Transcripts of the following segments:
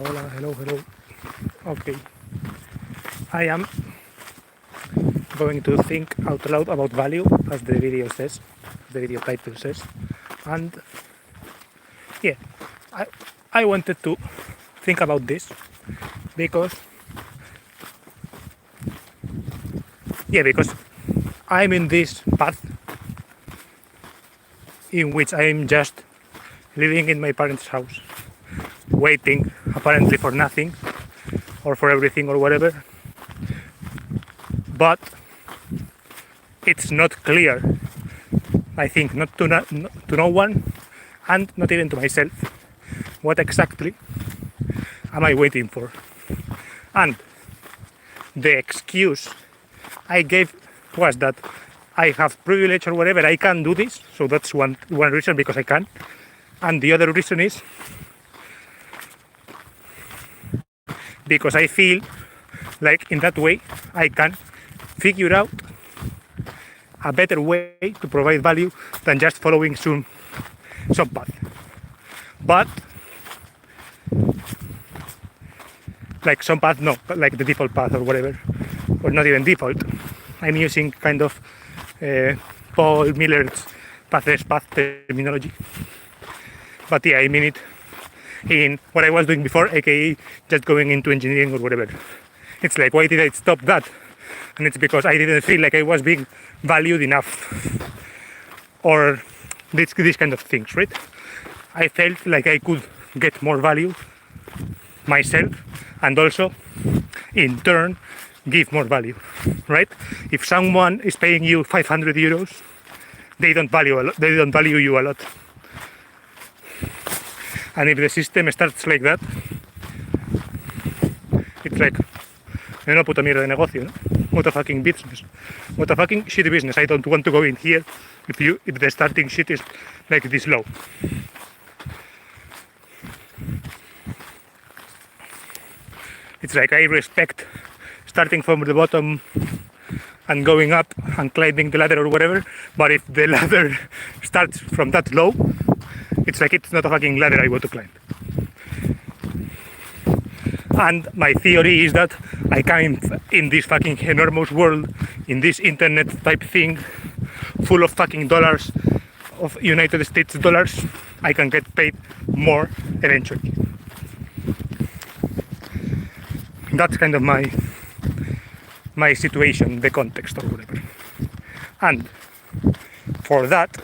Hola, hello, hello. Okay, I am going to think out loud about value, as the video says, the video title says, and yeah, I I wanted to think about this because because I'm in this path in which I'm just living in my parents' house, waiting apparently for nothing or for everything or whatever, but it's not clear. I think not to no one, and not even to myself, what exactly am I waiting for? And the excuse I gave was that I have privilege or whatever, I can do this. So that's one reason, because I can. And the other reason is because I feel like in that way I can figure out a better way to provide value than just following some path. But like some path, no, like the default path or whatever, or not even default. I'm using kind of Paul Miller's path terminology. But yeah, I mean it in what I was doing before, aka just going into engineering or whatever. It's like, why did I stop that? And it's because I didn't feel like I was being valued enough, or this kind of things, right? I felt like I could get more value myself, and also in turn give more value, right? If someone is paying you 500 euros, they don't value you a lot. And if the system starts like that, it's like, no puta mierda de negocio, no? What a fucking business. What a fucking shit business. I don't want to go in here if the starting shit is like this low. It's like, I respect starting from the bottom and going up and climbing the ladder or whatever, but if the ladder starts from that low, it's like, it's not a fucking ladder I want to climb. And my theory is that I can, in this fucking enormous world, in this internet type thing, full of fucking dollars, of United States dollars, I can get paid more eventually. That's kind of my situation, the context or whatever. And for that,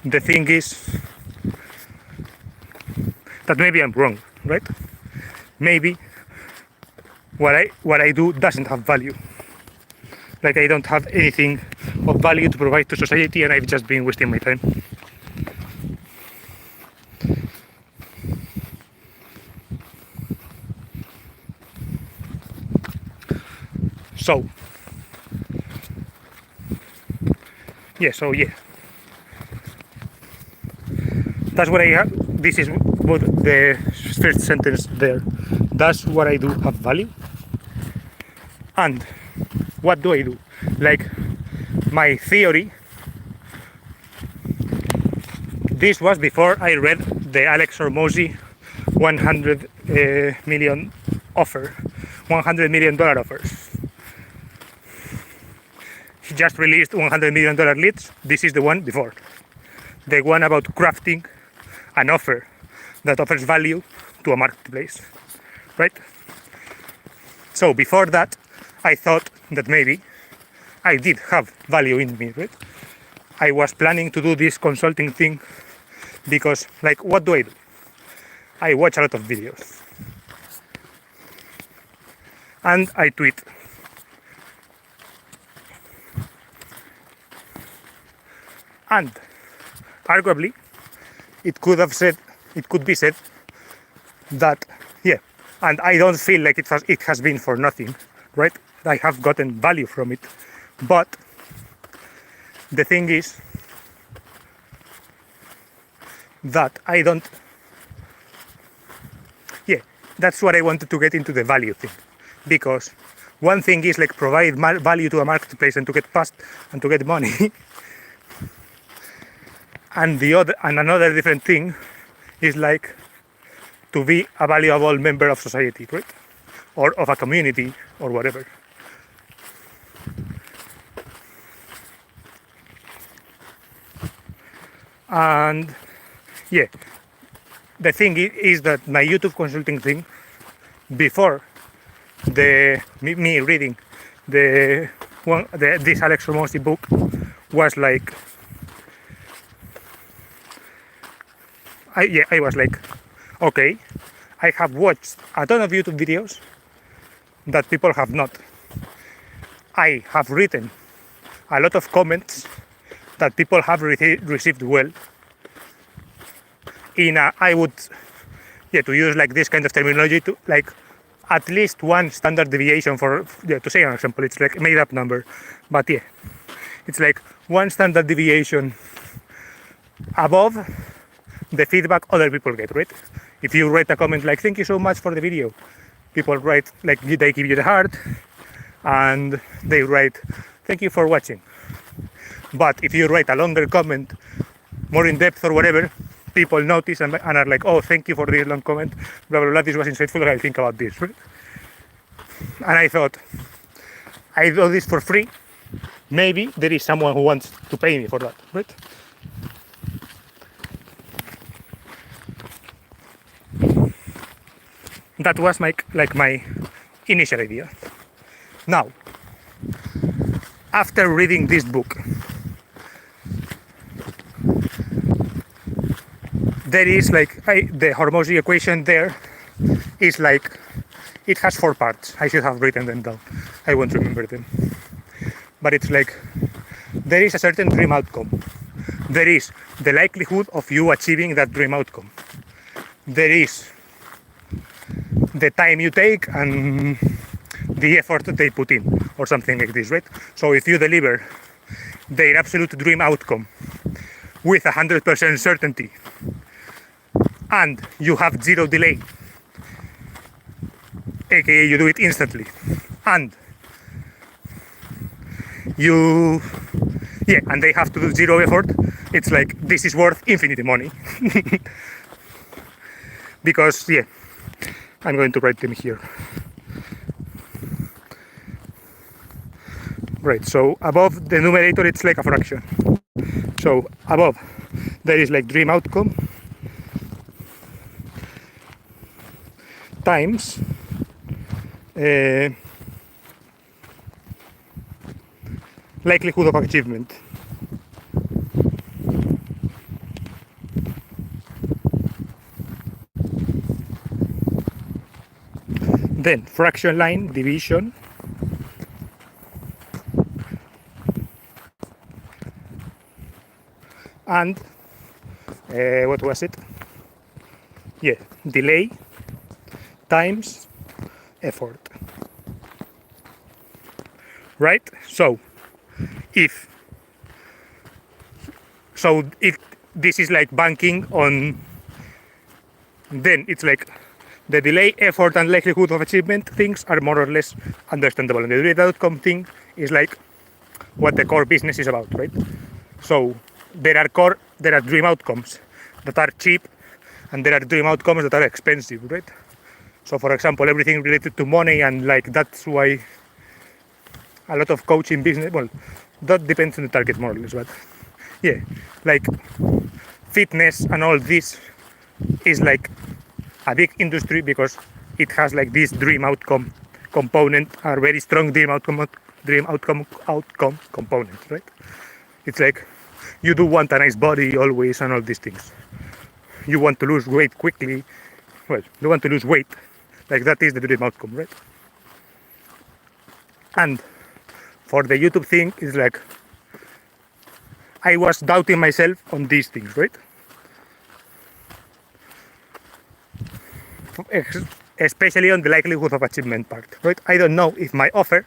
the thing is that maybe I'm wrong, right? Maybe what I do doesn't have value. Like, I don't have anything of value to provide to society, and I've just been wasting my time. So yeah, that's what I have. This is what the first sentence there. Does what I do have value? And what do I do? Like, my theory, this was before I read the Alex Hormozi 100 million offer, $100 million offers. He just released $100 million leads. This is the one before, the one about crafting an offer that offers value to a marketplace, right? So before that, I thought that maybe I did have value in me, right? I was planning to do this consulting thing because, like, what do? I watch a lot of videos and I tweet. And arguably, it could be said that, yeah, and I don't feel like it has been for nothing, right? I have gotten value from it. But the thing is that I don't, yeah, that's what I wanted to get into, the value thing. Because one thing is like provide value to a marketplace and to get past and to get money. And another different thing is like to be a valuable member of society, right? Or of a community or whatever. And yeah, the thing is that my YouTube consulting thing, before me reading this Alex Hormozi book, was like, I was like, okay, I have watched a ton of YouTube videos that people have not. I have written a lot of comments that people have received well. I would, to use like this kind of terminology, to like at least one standard deviation for, to say an example, it's like a made up number, but yeah, it's like one standard deviation above the feedback other people get, right? If you write a comment like, thank you so much for the video, people write, like, they give you the heart, and they write, thank you for watching. But if you write a longer comment, more in depth or whatever, people notice and are like, oh, thank you for this long comment, blah, blah, blah, this was insightful, I think about this, right? And I thought, I do this for free, maybe there is someone who wants to pay me for that, right? That was my initial idea. Now, after reading this book, there is like the Hormozi equation. There is like, it has 4 parts. I should have written them down. I won't remember them. But it's like, there is a certain dream outcome. There is the likelihood of you achieving that dream outcome. There is the time you take and the effort that they put in, or something like this, right? So if you deliver their absolute dream outcome with 100% certainty, and you have 0 delay, aka you do it instantly, and and they have to do 0 effort, it's like, this is worth infinite money. Because I'm going to write them here. Right, so above the numerator it's like a fraction. So above there is like dream outcome times likelihood of achievement. Then fraction line division and what was it? Delay times effort. Right? So if this is like banking on, then it's like the delay, effort, and likelihood of achievement things are more or less understandable, and the dream outcome thing is like what the core business is about, right? So there are dream outcomes that are cheap, and there are dream outcomes that are expensive, right? So for example, everything related to money, and like that's why a lot of coaching business, well, that depends on the target more or less, but like fitness and all this is like a big industry because it has like this dream outcome component, a very strong dream outcome component, right? It's like you do want a nice body always and all these things. You want to lose weight quickly. Well, you want to lose weight. Like that is the dream outcome, right? And for the YouTube thing, it's like I was doubting myself on these things, right? Especially on the likelihood of achievement part, right? I don't know if my offer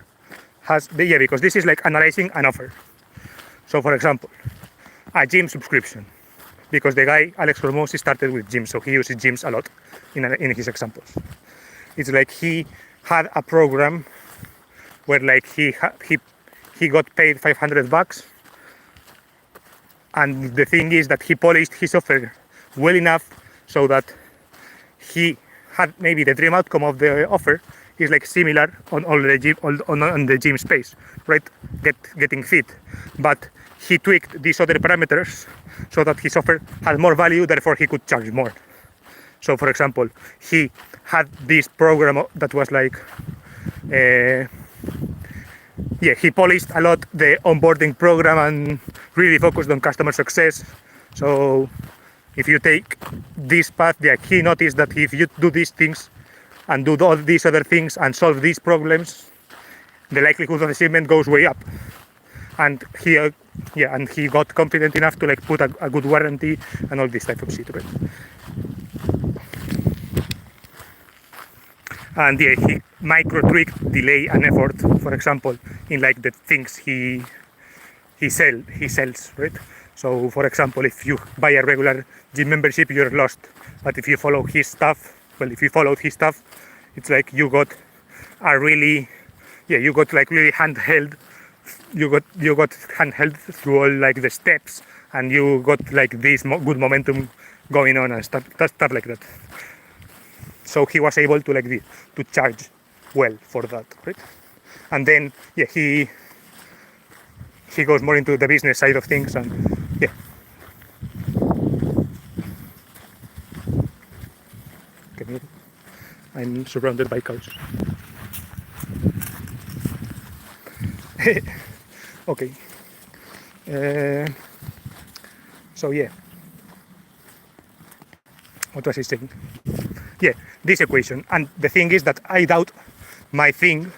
has, because this is like analyzing an offer. So for example, a gym subscription, because the guy Alex Hormozi started with gyms, so he uses gyms a lot in his examples. It's like he had a program where like he got paid $500, and the thing is that he polished his offer well enough so that he had maybe the dream outcome of the offer is like similar on all the gym on the gym space, right? Getting fit, but he tweaked these other parameters so that his offer had more value, therefore he could charge more. So for example, he had this program that was like he polished a lot the onboarding program and really focused on customer success. So if you take this path, he noticed that if you do these things and do all these other things and solve these problems, the likelihood of achievement goes way up. And he got confident enough to like put a good warranty and all this type of shit, right? And he micro tweaked delay and effort, for example, in like the things he sells, right? So for example, if you buy a regular gym membership, you're lost. But if you follow his stuff, if you followed his stuff, it's like you got really handheld. You got handheld through all like the steps, and you got like this good momentum going on and stuff like that. So he was able to to charge well for that, right? And then he goes more into the business side of things, and I'm surrounded by cows. Okay. So what was I saying? This equation. And the thing is that I doubt my thing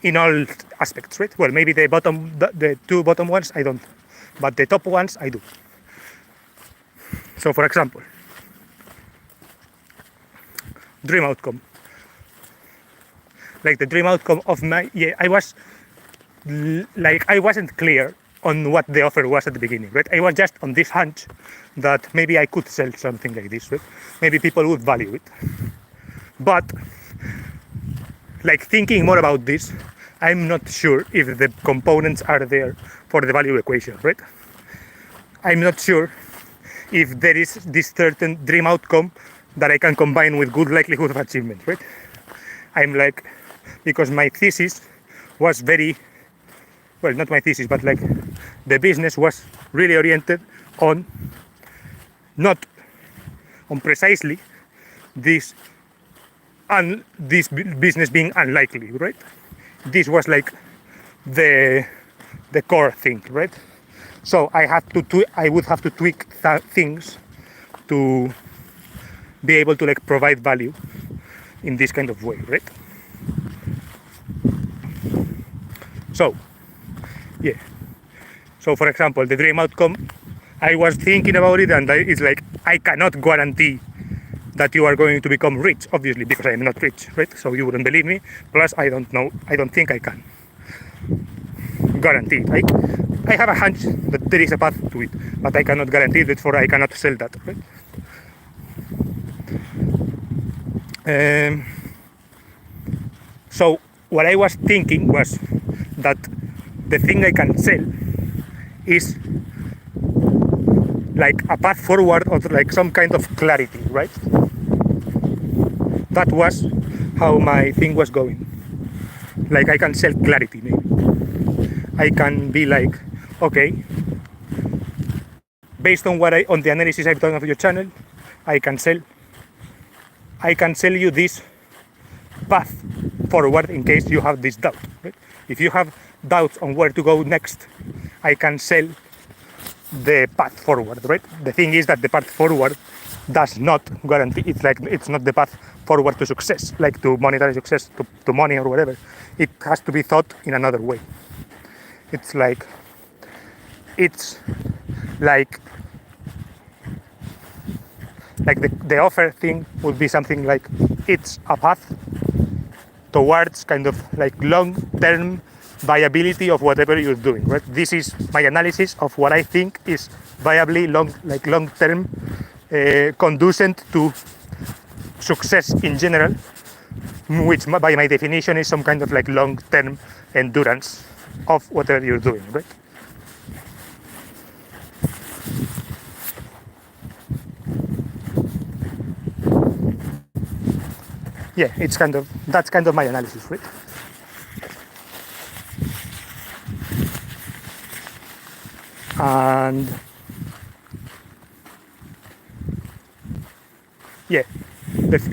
in all aspects, right? Well, maybe the two bottom ones I don't, but the top ones I do. So for example, dream outcome. Like the dream outcome of I wasn't clear on what the offer was at the beginning, right? I was just on this hunch that maybe I could sell something like this, right? Maybe people would value it. But like thinking more about this, I'm not sure if the components are there for the value equation, right? I'm not sure if there is this certain dream outcome that I can combine with good likelihood of achievement, right? I'm like, because my thesis was not my thesis, but like the business was really oriented on not on precisely this business being unlikely, right? This was like the core thing, right? So I would have to tweak things to be able to like provide value in this kind of way, right? So so for example, the dream outcome, I was thinking about it, and it's like I cannot guarantee that you are going to become rich, obviously, because I am not rich, right? So you wouldn't believe me. Plus, I don't think I can guarantee it. I have a hunch that there is a path to it, but I cannot guarantee it, therefore I cannot sell that, right? So what I was thinking was that the thing I can sell is like a path forward or like some kind of clarity, right? That was how my thing was going. Like I can sell clarity, maybe. I can be like, okay, based on on the analysis I've done of your channel, I can sell you this path forward in case you have this doubt, right? If you have doubts on where to go next, I can sell the path forward, right? The thing is that the path forward does not guarantee, it's not the path forward to success, like to monetary success, to money or whatever. It has to be thought in another way. It's like the offer thing would be something like it's a path towards kind of like long-term viability of whatever you're doing, right? This is my analysis of what I think is viably long-term, conducive to success in general, which by my definition is some kind of like long-term endurance of whatever you're doing, right? yeah, it's kind of that's kind of my analysis, right? And yeah,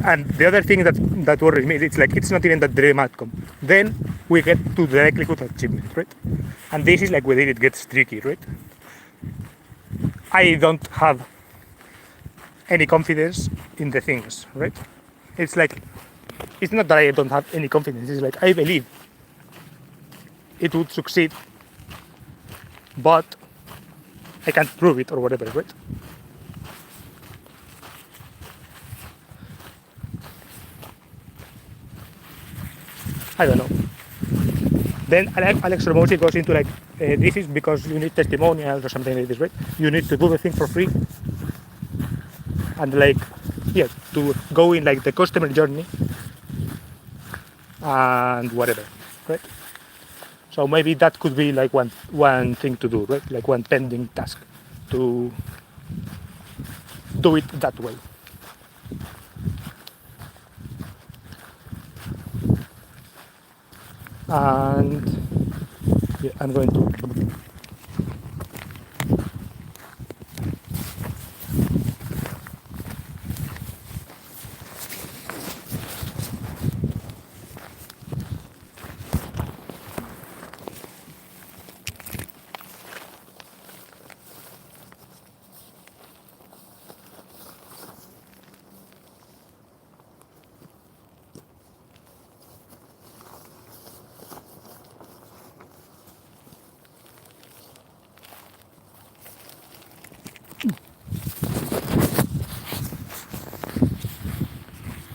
and the other thing that worries me is it's like it's not even the dream outcome. Then we get to the likelihood of achievement, right? And this is like where it gets tricky, right? I don't have any confidence in the things, right? It's like it's not that I don't have any confidence. It's like I believe it would succeed, but I can't prove it or whatever, right? I don't know. Then Alex Ramosi goes into like, this is because you need testimonials or something like this, right? You need to do the thing for free. And like, yeah, to go in like the customer journey and whatever, right? So maybe that could be like one thing to do, right? Like one pending task to do it that way. And yeah, I'm going to.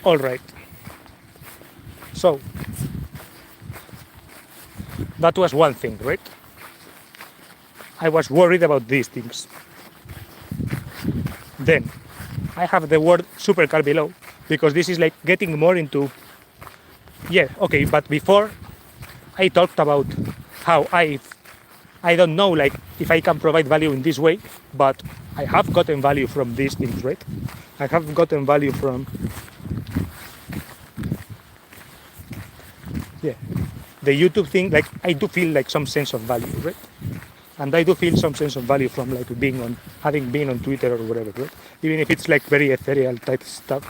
All right. So that was one thing, right? I was worried about these things. Then I have the word supercar below because this is like getting more into, yeah, okay, but before I talked about how I don't know like if I can provide value in this way, but I have gotten value from these things, right? I have gotten value from, yeah, the YouTube thing. Like I do feel like some sense of value, right? And I do feel some sense of value from like being on, having been on Twitter or whatever, right? Even if it's like very ethereal type stuff,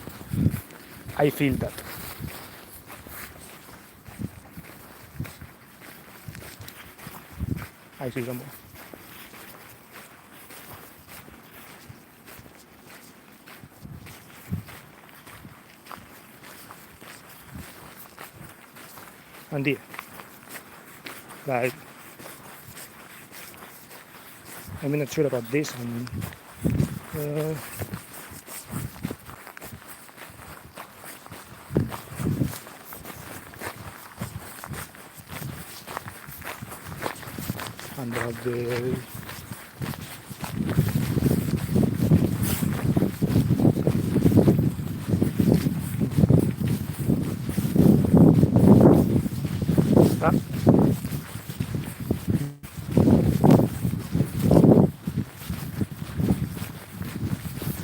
I feel that. I see some more. And yeah, like I'm not sure about this. And uh, and about the ah,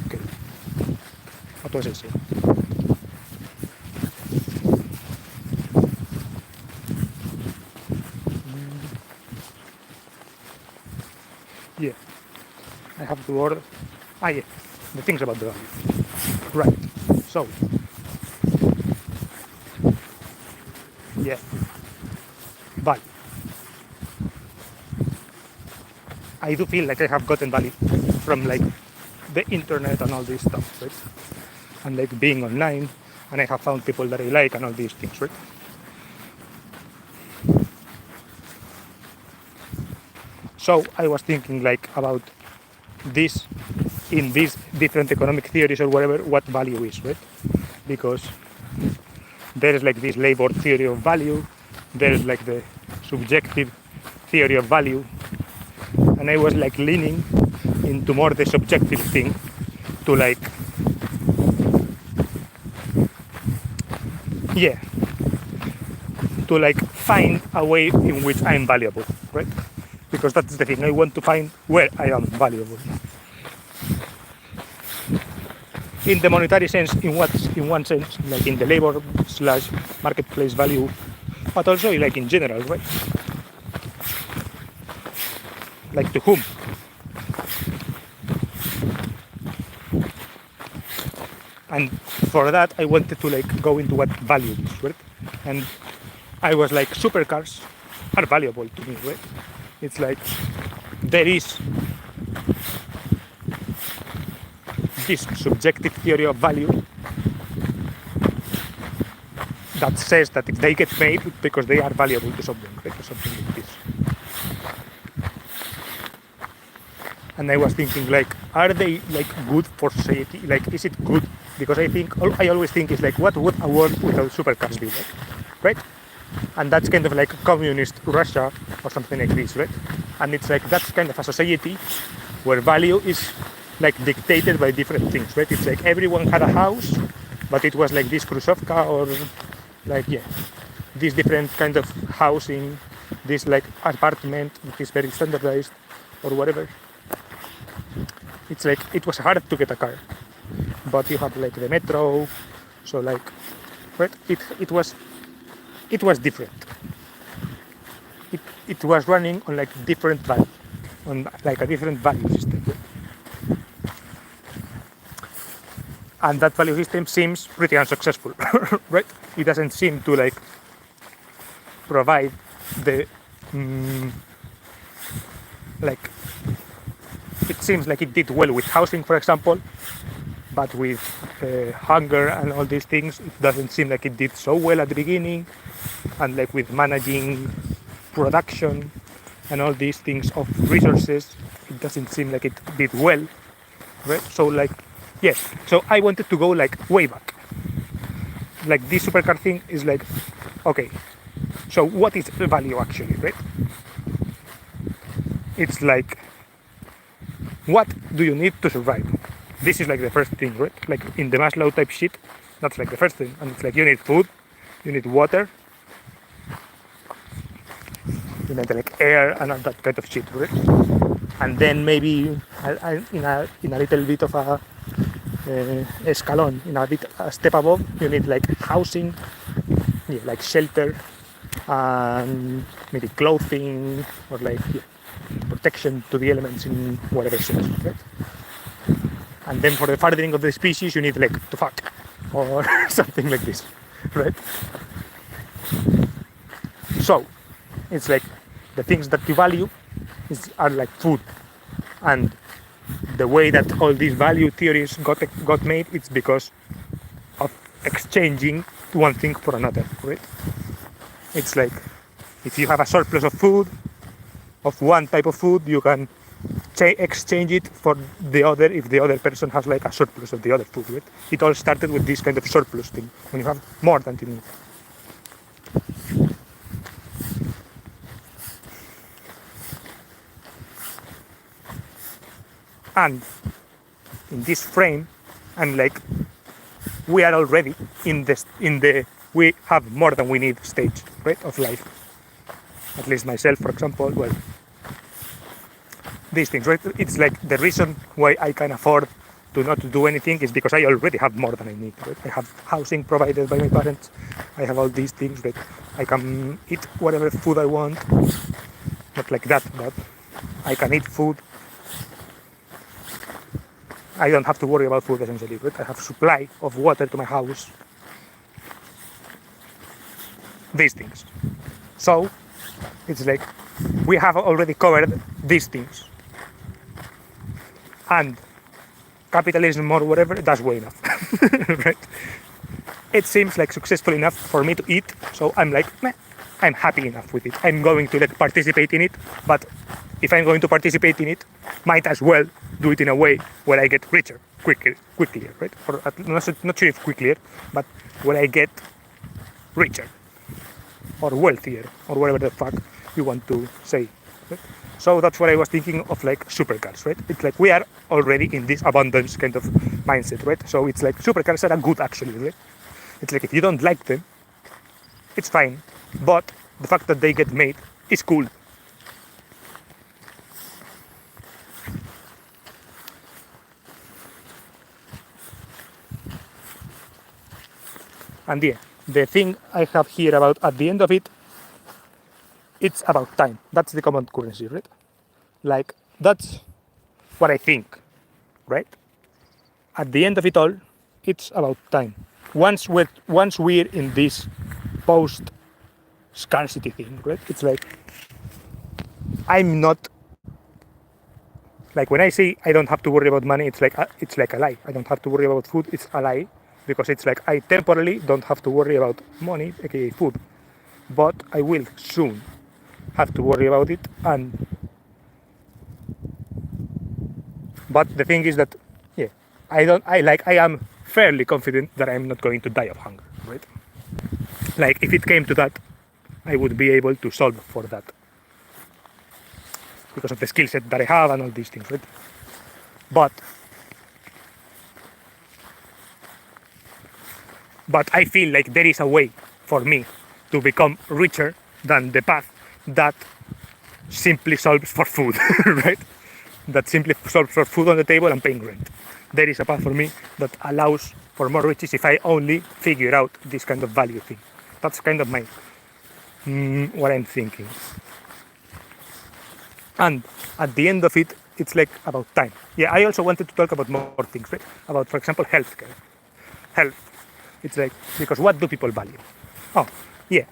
okay. What was I saying? Yeah, I have to order. Ah, yeah, the things about the value. Right. So, yeah, value. I do feel like I have gotten value from like the internet and all this stuff, right? And like being online, and I have found people that I like and all these things, right? So I was thinking like about this in these different economic theories or whatever, what value is, right? Because there is like this labor theory of value, there is like the subjective theory of value, and I was like leaning into more the subjective thing to like, yeah, to like find a way in which I'm valuable, right? Because that's the thing, I want to find where I am valuable. in the monetary sense, in one sense, like in the labor slash marketplace value, but also like in general, right? Like to whom? And for that, I wanted to like go into what value is, right? And I was like, supercars are valuable to me, right? It's like there is this subjective theory of value that says that if they get made because they are valuable to someone, right? Or something like this. And I was thinking like, are they like good for society? Like, is it good? Because I always think it's like, what would a world without supercars be like, right? And that's kind of like communist Russia or something like this, right? And it's like, that's kind of a society where value is like dictated by different things, right? It's like everyone had a house, but it was like this Khrushchevka or like, yeah, this different kind of housing, this like apartment that is very standardized or whatever. It's like, it was hard to get a car, but you have like the metro, so like, right? It was different. It was running on like different value, on like a different value system. And that value system seems pretty unsuccessful, right? It doesn't seem to like provide the like, it seems like it did well with housing, for example, but with hunger and all these things, it doesn't seem like it did so well at the beginning. And like with managing production and all these things of resources, it doesn't seem like it did well, right? So like, yes, so I wanted to go like way back. Like this supercar thing is like, okay, so what is value actually, right? It's like, what do you need to survive? This is like the first thing, right? Like in the Maslow type shit, that's like the first thing. And it's like, you need food, you need water, you need like air and all that kind of shit, right? And then maybe in a little bit of a escalon, in a step above, you need like housing, yeah, like shelter, and maybe clothing, or like, yeah, protection to the elements in whatever sense, right? And then for the furthering of the species, you need like to fuck, or something like this, right? So it's like the things that you value are like food, and the way that all these value theories got made, it's because of exchanging one thing for another, right? It's like, if you have a surplus of food, of one type of food, you can exchange it for the other if the other person has like a surplus of the other food, right? It all started with this kind of surplus thing, when you have more than you need. And in this frame, I'm like, we are already in the we have more than we need stage, right, of life. At least myself, for example, well, these things, right? It's like the reason why I can afford to not do anything is because I already have more than I need, right? I have housing provided by my parents. I have all these things that I can eat whatever food I want. Not like that, but I can eat food. I don't have to worry about food essentially, right? I have supply of water to my house. These things. So it's like we have already covered these things. And capitalism or whatever, that's way enough. Right? It seems like successful enough for me to eat, so I'm like, meh, I'm happy enough with it. I'm going to like participate in it, but if I'm going to participate in it, might as well do it in a way where I get richer quickly, right? Or not sure if quickly, but where I get richer or wealthier or whatever the fuck you want to say. Right? So that's what I was thinking of, like supercars, right? It's like we are already in this abundance kind of mindset, right? So it's like supercars are a good actually, right? It's like if you don't like them, it's fine, but the fact that they get made is cool. And yeah, the thing I have here about at the end of it, it's about time. That's the common currency, right? Like, that's what I think, right? At the end of it all, it's about time. Once we're in this post scarcity thing, right? It's like I'm not like when I say I don't have to worry about money, it's like a lie. I don't have to worry about food. It's a lie because it's like I temporarily don't have to worry about money, aka food, but I will soon have to worry about it. And but the thing is that yeah, I am fairly confident that I'm not going to die of hunger, right? Like if it came to that, I would be able to solve for that because of the skill set that I have and all these things, right? But I feel like there is a way for me to become richer than the path that simply solves for food, right? That simply solves for food on the table and paying rent. There is a path for me that allows for more riches if I only figure out this kind of value thing. That's kind of my what I'm thinking. And at the end of it, it's like about time. Yeah, I also wanted to talk about more things, right? About, for example, healthcare. Health. It's like, because what do people value? Oh, yeah,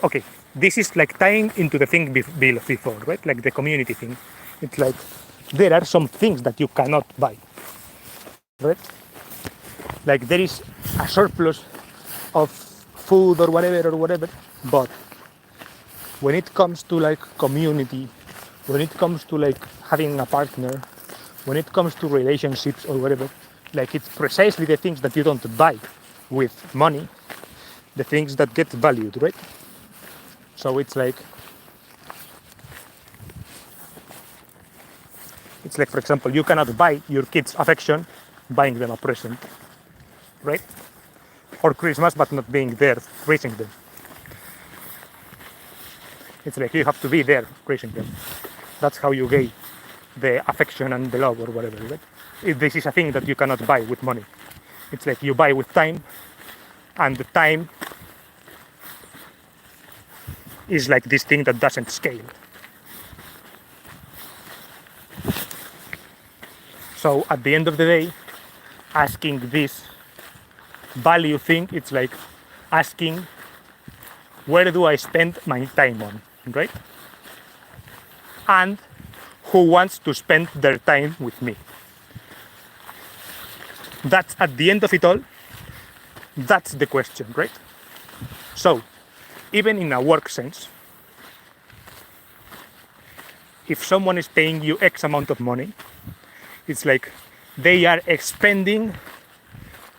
okay. This is like tying into the thing before, right? Like the community thing. It's like, there are some things that you cannot buy, right? Like there is a surplus of food or whatever, but when it comes to like community, when it comes to like having a partner, when it comes to relationships or whatever, like it's precisely the things that you don't buy with money, the things that get valued, right? So it's like, for example, you cannot buy your kids' affection buying them a present, right? Or Christmas, but not being there raising them. It's like you have to be there raising them. That's how you gain the affection and the love or whatever, right? This is a thing that you cannot buy with money. It's like you buy with time, and the time is like this thing that doesn't scale. So at the end of the day, asking this value thing, it's like asking, where do I spend my time on, right? And who wants to spend their time with me? That's at the end of it all, that's the question, right? So, even in a work sense, if someone is paying you X amount of money, it's like they are expending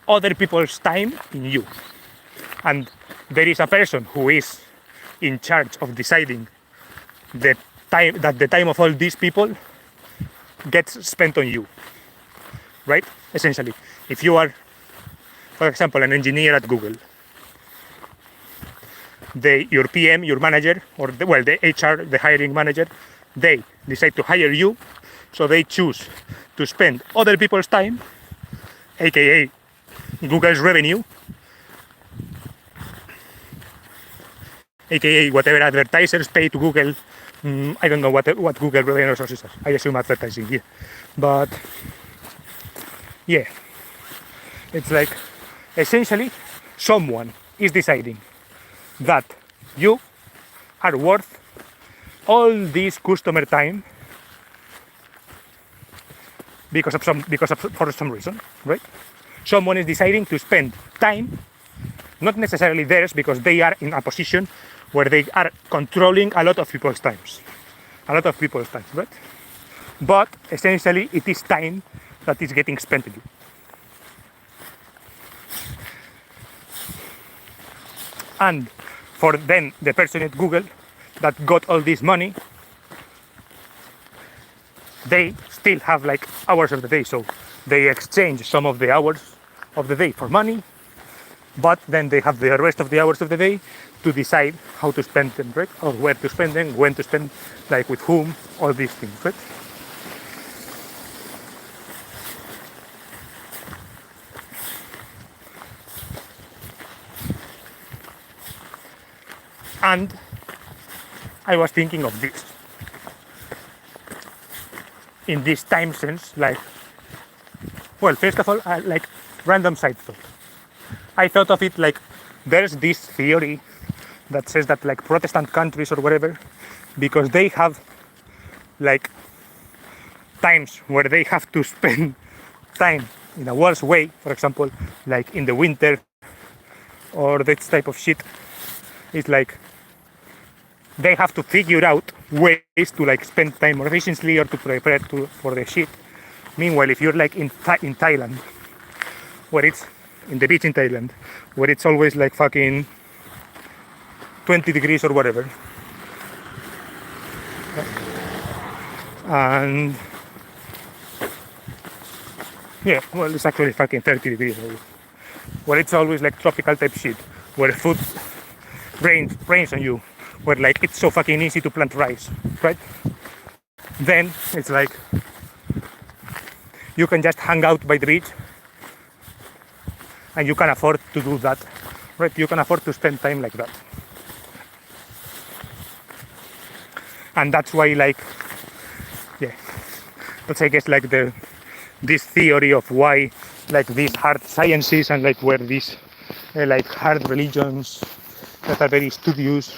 other people's time in you. And there is a person who is in charge of deciding the time of all these people gets spent on you, right? Essentially, if you are, for example, an engineer at Google, your PM, your manager, or the HR, the hiring manager, they decide to hire you, so they choose to spend other people's time, aka Google's revenue, aka whatever advertisers pay to Google. I don't know what Google revenue sources are. I assume advertising here, but yeah, it's like essentially someone is deciding that you are worth all this customer time for some reason, right? Someone is deciding to spend time, not necessarily theirs, because they are in a position where they are controlling a lot of people's times, right? But essentially, it is time that is getting spent on you. And for then the person at Google that got all this money, they still have like hours of the day, so they exchange some of the hours of the day for money, but then they have the rest of the hours of the day to decide how to spend them, right? Or where to spend them, when to spend, like with whom, all these things, right? And I was thinking of this in this time sense, like, well, first of all, like random side thought. I thought of it like there's this theory that says that like Protestant countries or whatever, because they have like times where they have to spend time in a worse way, for example, like in the winter or this type of shit, it's like they have to figure out ways to like spend time more efficiently or to prepare for the shit. Meanwhile, if you're like in Thailand, where it's in the beach in Thailand, where it's always like fucking 20 degrees or whatever, and yeah, well, it's actually fucking 30 degrees, where it's always like tropical type shit, where food rains on you, where like it's so fucking easy to plant rice, right? Then it's like you can just hang out by the beach and you can afford to do that, right? You can afford to spend time like that. And that's why, like, yeah, that's I guess like this theory of why like these hard sciences and like where these like hard religions that are very studious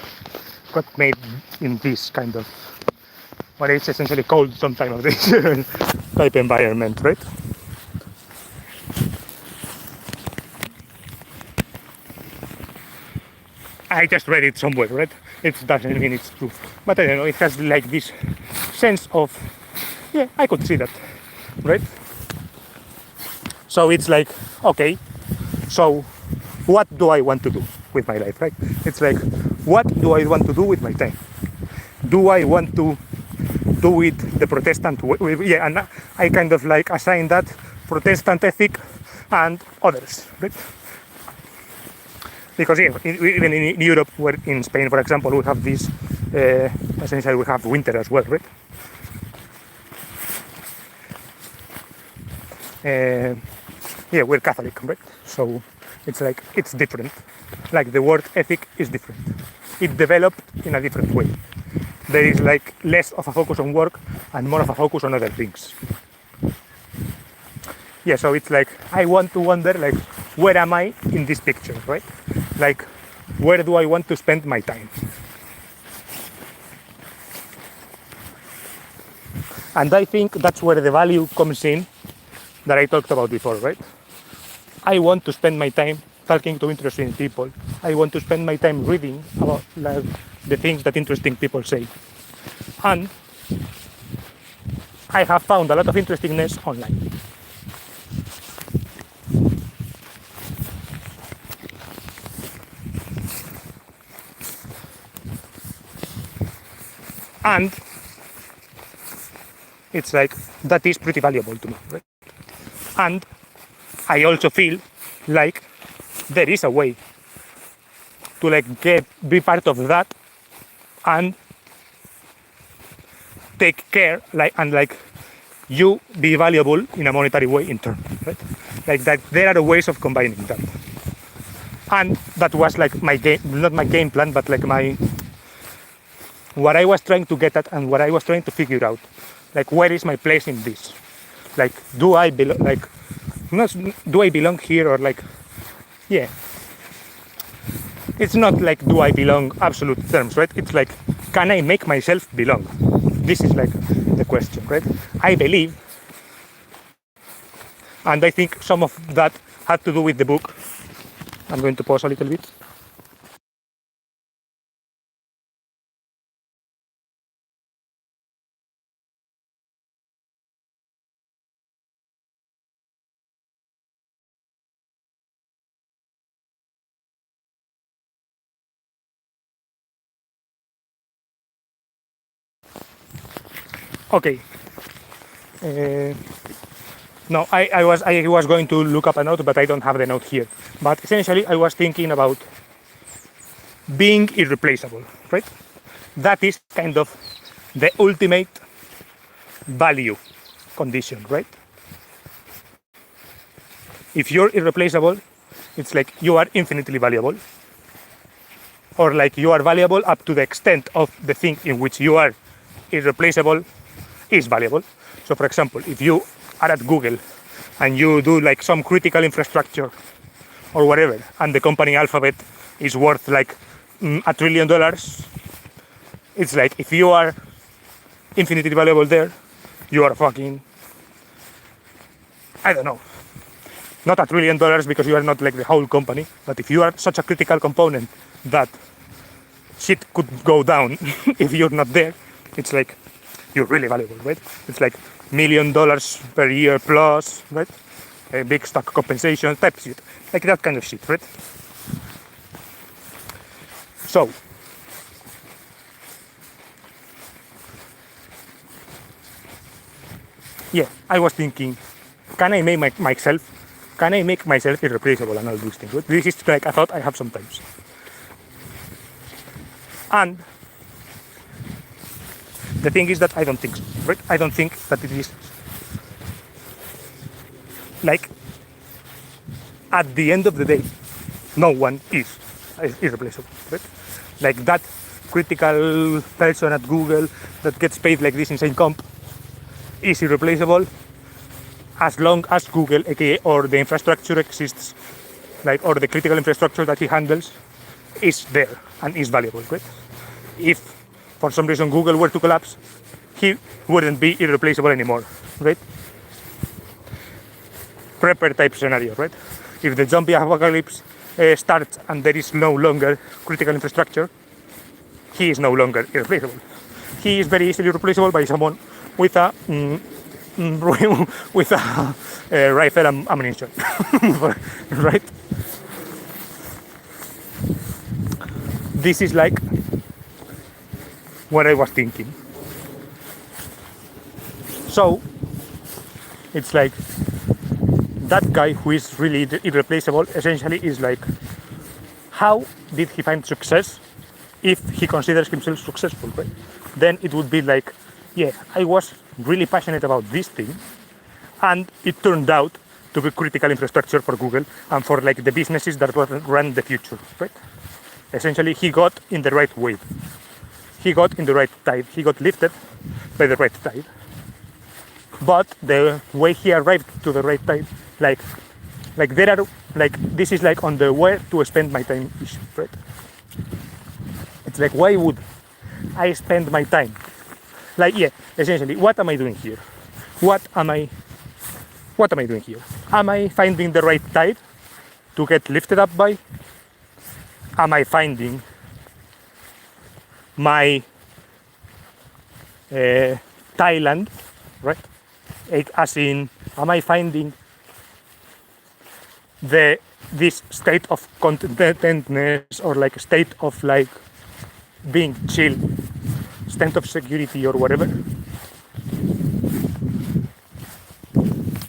got made in this kind of what it's essentially called sometime of this type environment, right? I just read it somewhere, right? It doesn't mean it's true, but I don't know. It has like this sense of, yeah, I could see that, right? So it's like, okay, so what do I want to do with my life, right? It's like, what do I want to do with my time? Do I want to do it the Protestant way? Yeah, and I kind of like assign that Protestant ethic and others, right? Because yeah, even in Europe, where in Spain, for example, we have this, essentially we have winter as well, right? Yeah, we're Catholic, right? So it's like, it's different. Like the word ethic is different. It developed in a different way. There is like less of a focus on work and more of a focus on other things. Yeah, so it's like, I want to wonder, like, where am I in this picture, right? Like, where do I want to spend my time? And I think that's where the value comes in that I talked about before, right? I want to spend my time talking to interesting people. I want to spend my time reading about like, the things that interesting people say. And I have found a lot of interestingness online. And it's like, that is pretty valuable to me, right? And I also feel like there is a way to like be part of that and take care, like, and like you be valuable in a monetary way in turn, right? Like that there are ways of combining that. And that was like my game, not my game plan, but like what I was trying to get at and what I was trying to figure out. Like, where is my place in this? Like, do I belong, like, not, do I belong here, or like, yeah. It's not like, do I belong absolute terms, right? It's like, can I make myself belong? This is like the question, right? I believe, and I think some of that had to do with the book. I'm going to pause a little bit. Okay. No, I was going to look up a note, but I don't have the note here. But essentially, I was thinking about being irreplaceable, right? That is kind of the ultimate value condition, right? If you're irreplaceable, it's like you are infinitely valuable. or like you are valuable up to the extent of the thing in which you are irreplaceable is valuable. So for example, if you are at Google and you do like some critical infrastructure or whatever, and the company Alphabet is worth like $1 trillion, it's like if you are infinitely valuable there, you are fucking, I don't know, not $1 trillion because you are not like the whole company, but if you are such a critical component that shit could go down if you're not there, it's like you're really valuable, right? It's like $1 million per year plus, right? A big stock compensation type shit, like that kind of shit, right? So yeah, I was thinking, can I make myself irreplaceable and all these things? Right? This is like a thought I have sometimes. And the thing is that I don't think so, right? I don't think that it is like, at the end of the day, no one is irreplaceable, right? Like that critical person at Google that gets paid like this insane comp is irreplaceable as long as Google, aka, or the infrastructure exists, like, or the critical infrastructure that he handles is there and is valuable, right? If for some reason Google were to collapse, he wouldn't be irreplaceable anymore, right? Prepper type scenario, right? If the zombie apocalypse starts and there is no longer critical infrastructure, he is no longer irreplaceable. He is very easily replaceable by someone with a rifle and ammunition, right? This is like what I was thinking. So it's like that guy who is really irreplaceable essentially is like, how did he find success if he considers himself successful, right? Then it would be like, yeah, I was really passionate about this thing and it turned out to be critical infrastructure for Google and for like the businesses that will run the future, right? Essentially, he got in the right wave. He got in the right tide. He got lifted by the right tide. But the way he arrived to the right tide, like there are, like, this is like on the where to spend my time issue, right? It's like, why would I spend my time? Like, yeah, essentially, what am I doing here? What am I doing here? Am I finding the right tide to get lifted up by? Am I finding my Thailand, right? As in, am I finding this state of contentedness or like a state of like being chill, state of security or whatever?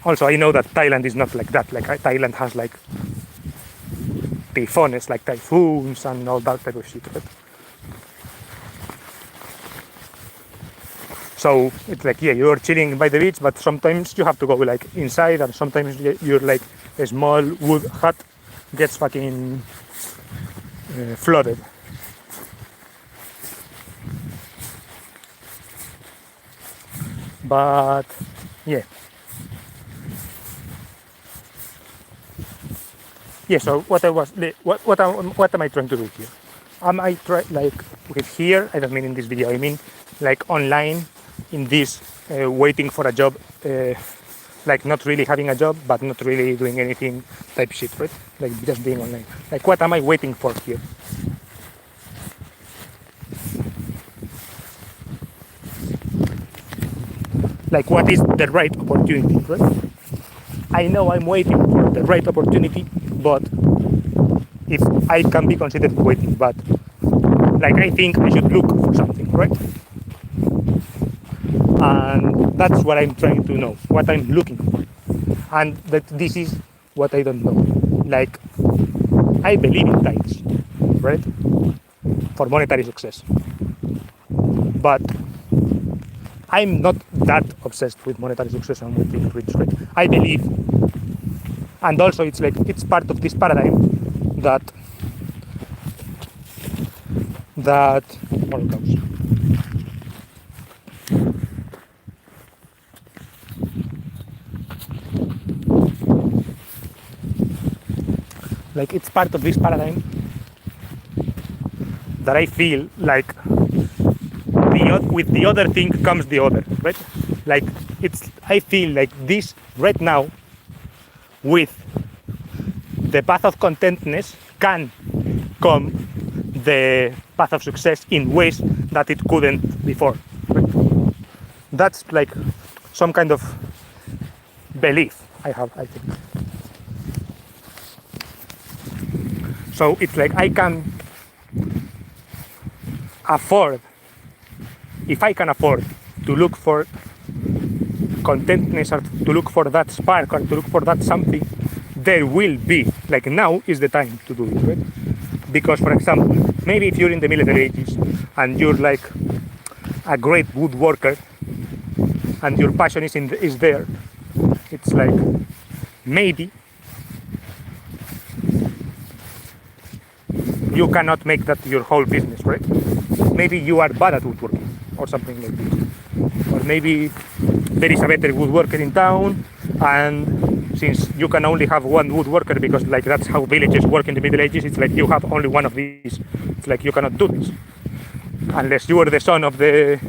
Also, I know that Thailand is not like that. Like Thailand has like typhoons, like typhoons and all that type of shit. Right? So it's like, yeah, you're chilling by the beach, but sometimes you have to go like inside, and sometimes you're like a small wood hut gets fucking flooded. But yeah. Yeah, so what am I trying to do here? Am I like with here? I don't mean in this video. I mean like online, in this waiting for a job, like not really having a job, but not really doing anything type shit, right? Like just being online. Like, what am I waiting for here? Like, what is the right opportunity, right? I know I'm waiting for the right opportunity, but if I can be considered waiting, but like I think I should look for something, right? And that's what I'm trying to know, what I'm looking for. And that this is what I don't know. Like, I believe in tides, right? For monetary success. But I'm not that obsessed with monetary success and with being rich, right? I believe, and also it's like, it's part of this paradigm that that Holocaust. Like it's part of this paradigm that I feel like with the other thing comes the other, right? Like I feel like this right now with the path of contentness can come the path of success in ways that it couldn't before. Right? That's like some kind of belief I have, I think. So it's like I can afford, if I can afford to look for contentness or to look for that spark or to look for that something, there will be, like now is the time to do it, right? Because for example, maybe if you're in the military ages and you're like a great woodworker and your passion is there, it's like maybe you cannot make that your whole business, right? Maybe you are bad at woodworking or something like this. Or maybe there is a better woodworker in town, and since you can only have one woodworker because like that's how villages work in the Middle Ages, it's like you have only one of these. It's like you cannot do this. Unless you are the son of the...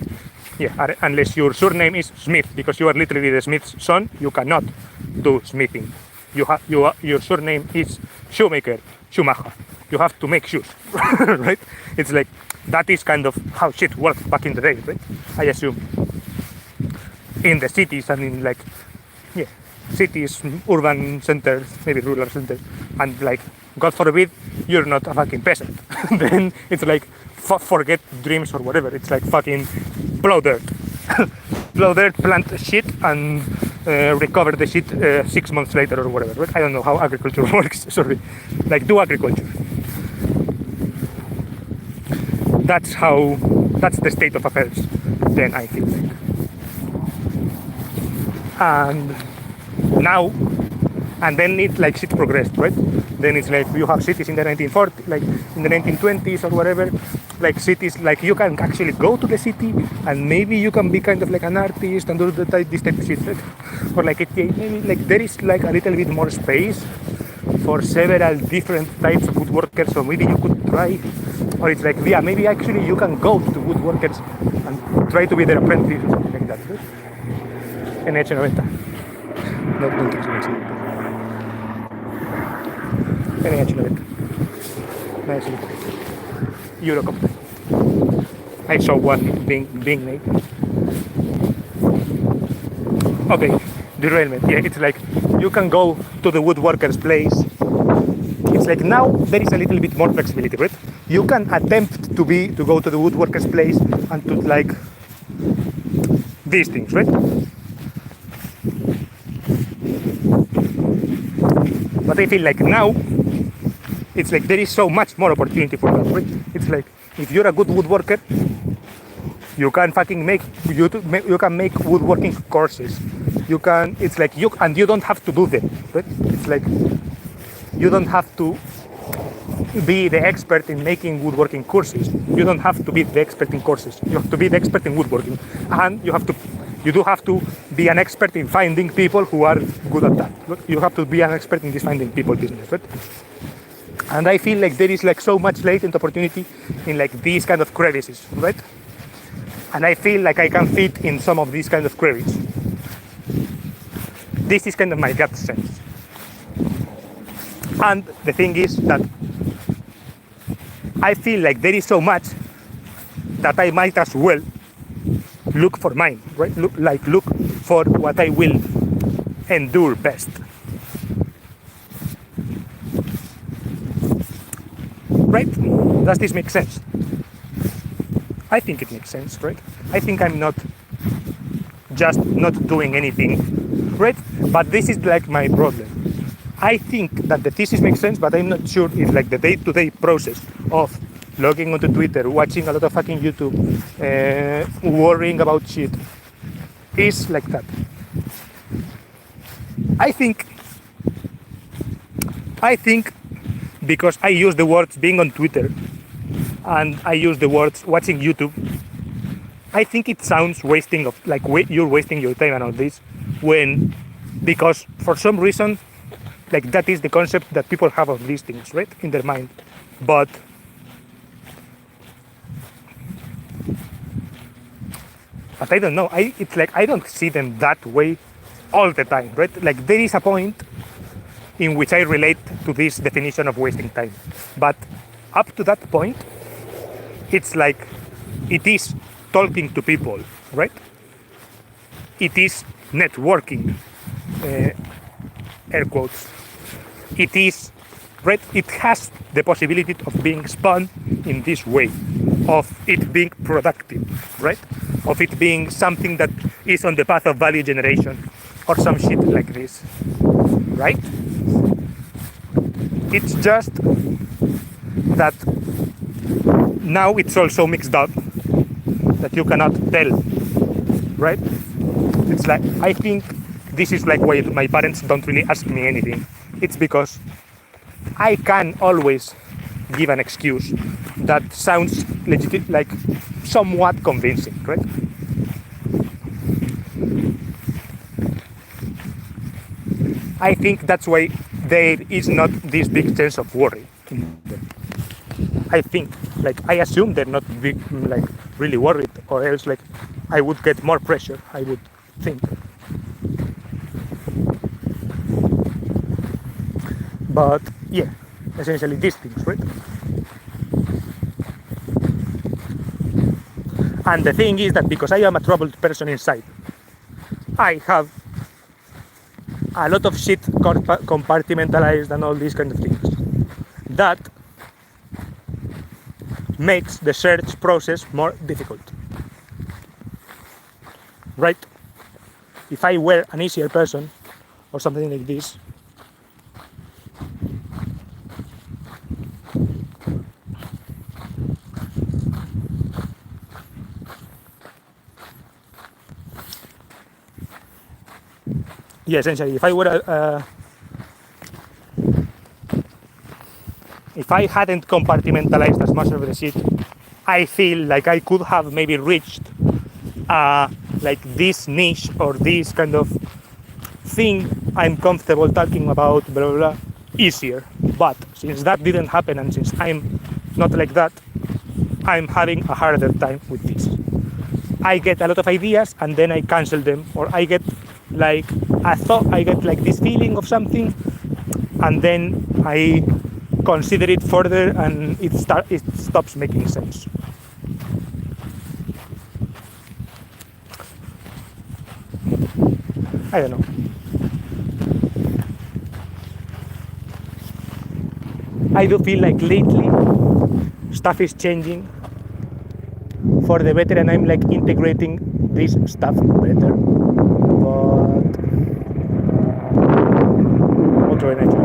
Yeah, unless your surname is Smith, because you are literally the Smith's son, you cannot do smithing. Your surname is Schumacher. You have to make shoes, right? It's like, that is kind of how shit worked back in the day, right? I assume. In the cities and in like, yeah, cities, urban centers, maybe rural centers, and like, God forbid, you're not a fucking peasant. Then it's like, forget dreams or whatever. It's like fucking blow dirt. Blow dirt, plant shit, and recover the shit 6 months later or whatever. Right? I don't know how agriculture works, sorry. Like, do agriculture. That's the state of affairs, then I feel like. And now, and then it's like shit progressed, right? Then it's like you have cities in the 1940s, like in the 1920s or whatever, like cities, like you can actually go to the city and maybe you can be kind of like an artist and do this type of shit, right? Or like maybe like there is like a little bit more space for several different types of woodworkers, so maybe you could try. Or it's like, yeah, maybe actually you can go to woodworkers and try to be their apprentice or something like that, right? NH90. No, don't think NH90. Nice. Eurocopter. I saw one being made. Okay, derailment. Yeah, it's like you can go to the woodworker's place. It's like now there is a little bit more flexibility, right? You can attempt to go to the woodworker's place and to like these things, right? But I feel like now it's like there is so much more opportunity for that, right? It's like if you're a good woodworker, you can fucking make woodworking courses. You can, it's like and you don't have to do them, right? It's like you don't have to be the expert in making woodworking courses. You don't have to be the expert in courses. You have to be the expert in woodworking, and you do have to be an expert in finding people who are good at that. You have to be an expert in this finding people business, right? And I feel like there is like so much latent opportunity in like these kind of crevices, right? And I feel like I can fit in some of these kind of crevices. This is kind of my gut sense. And the thing is that I feel like there is so much that I might as well look for mine, right? Look for what I will endure best. Right? Does this make sense? I think it makes sense, right? I think I'm not just not doing anything, right? But this is like my problem. I think that the thesis makes sense, but I'm not sure if like the day-to-day process of logging onto Twitter, watching a lot of fucking YouTube, worrying about shit, is like that. I think because I use the words being on Twitter and I use the words watching YouTube, I think it sounds wasting of like you're wasting your time and all this, when because for some reason, like that is the concept that people have of these things, right, in their mind, but I don't know. It's like I don't see them that way all the time, right? Like there is a point in which I relate to this definition of wasting time, but up to that point, it's like it is talking to people, right? It is networking, air quotes. It is, right? It has the possibility of being spun in this way, of it being productive, right? Of it being something that is on the path of value generation or some shit like this, right? It's just that now it's also mixed up that you cannot tell, right? It's like, I think this is like why my parents don't really ask me anything. It's because I can always give an excuse that sounds legit, like somewhat convincing, right? I think that's why there is not this big sense of worry in them. I think, like, I assume they're not big, like, really worried, or else, like, I would get more pressure, I would think. But, yeah, essentially these things, right? And the thing is that because I am a troubled person inside, I have a lot of shit compartmentalized and all these kind of things. That makes the search process more difficult, right? If I were an easier person or something like this, yeah, essentially, if I were if I hadn't compartmentalized as much of the shit, I feel like I could have maybe reached like this niche or this kind of thing I'm comfortable talking about, blah, blah, blah, easier. But since that didn't happen, and since I'm not like that, I'm having a harder time with this. I get a lot of ideas and then I cancel them, or I get like a thought, I get like this feeling of something, and then I consider it further and it stops making sense. I don't know. I do feel like lately stuff is changing for the better, and I'm like integrating this stuff better. But otro energy.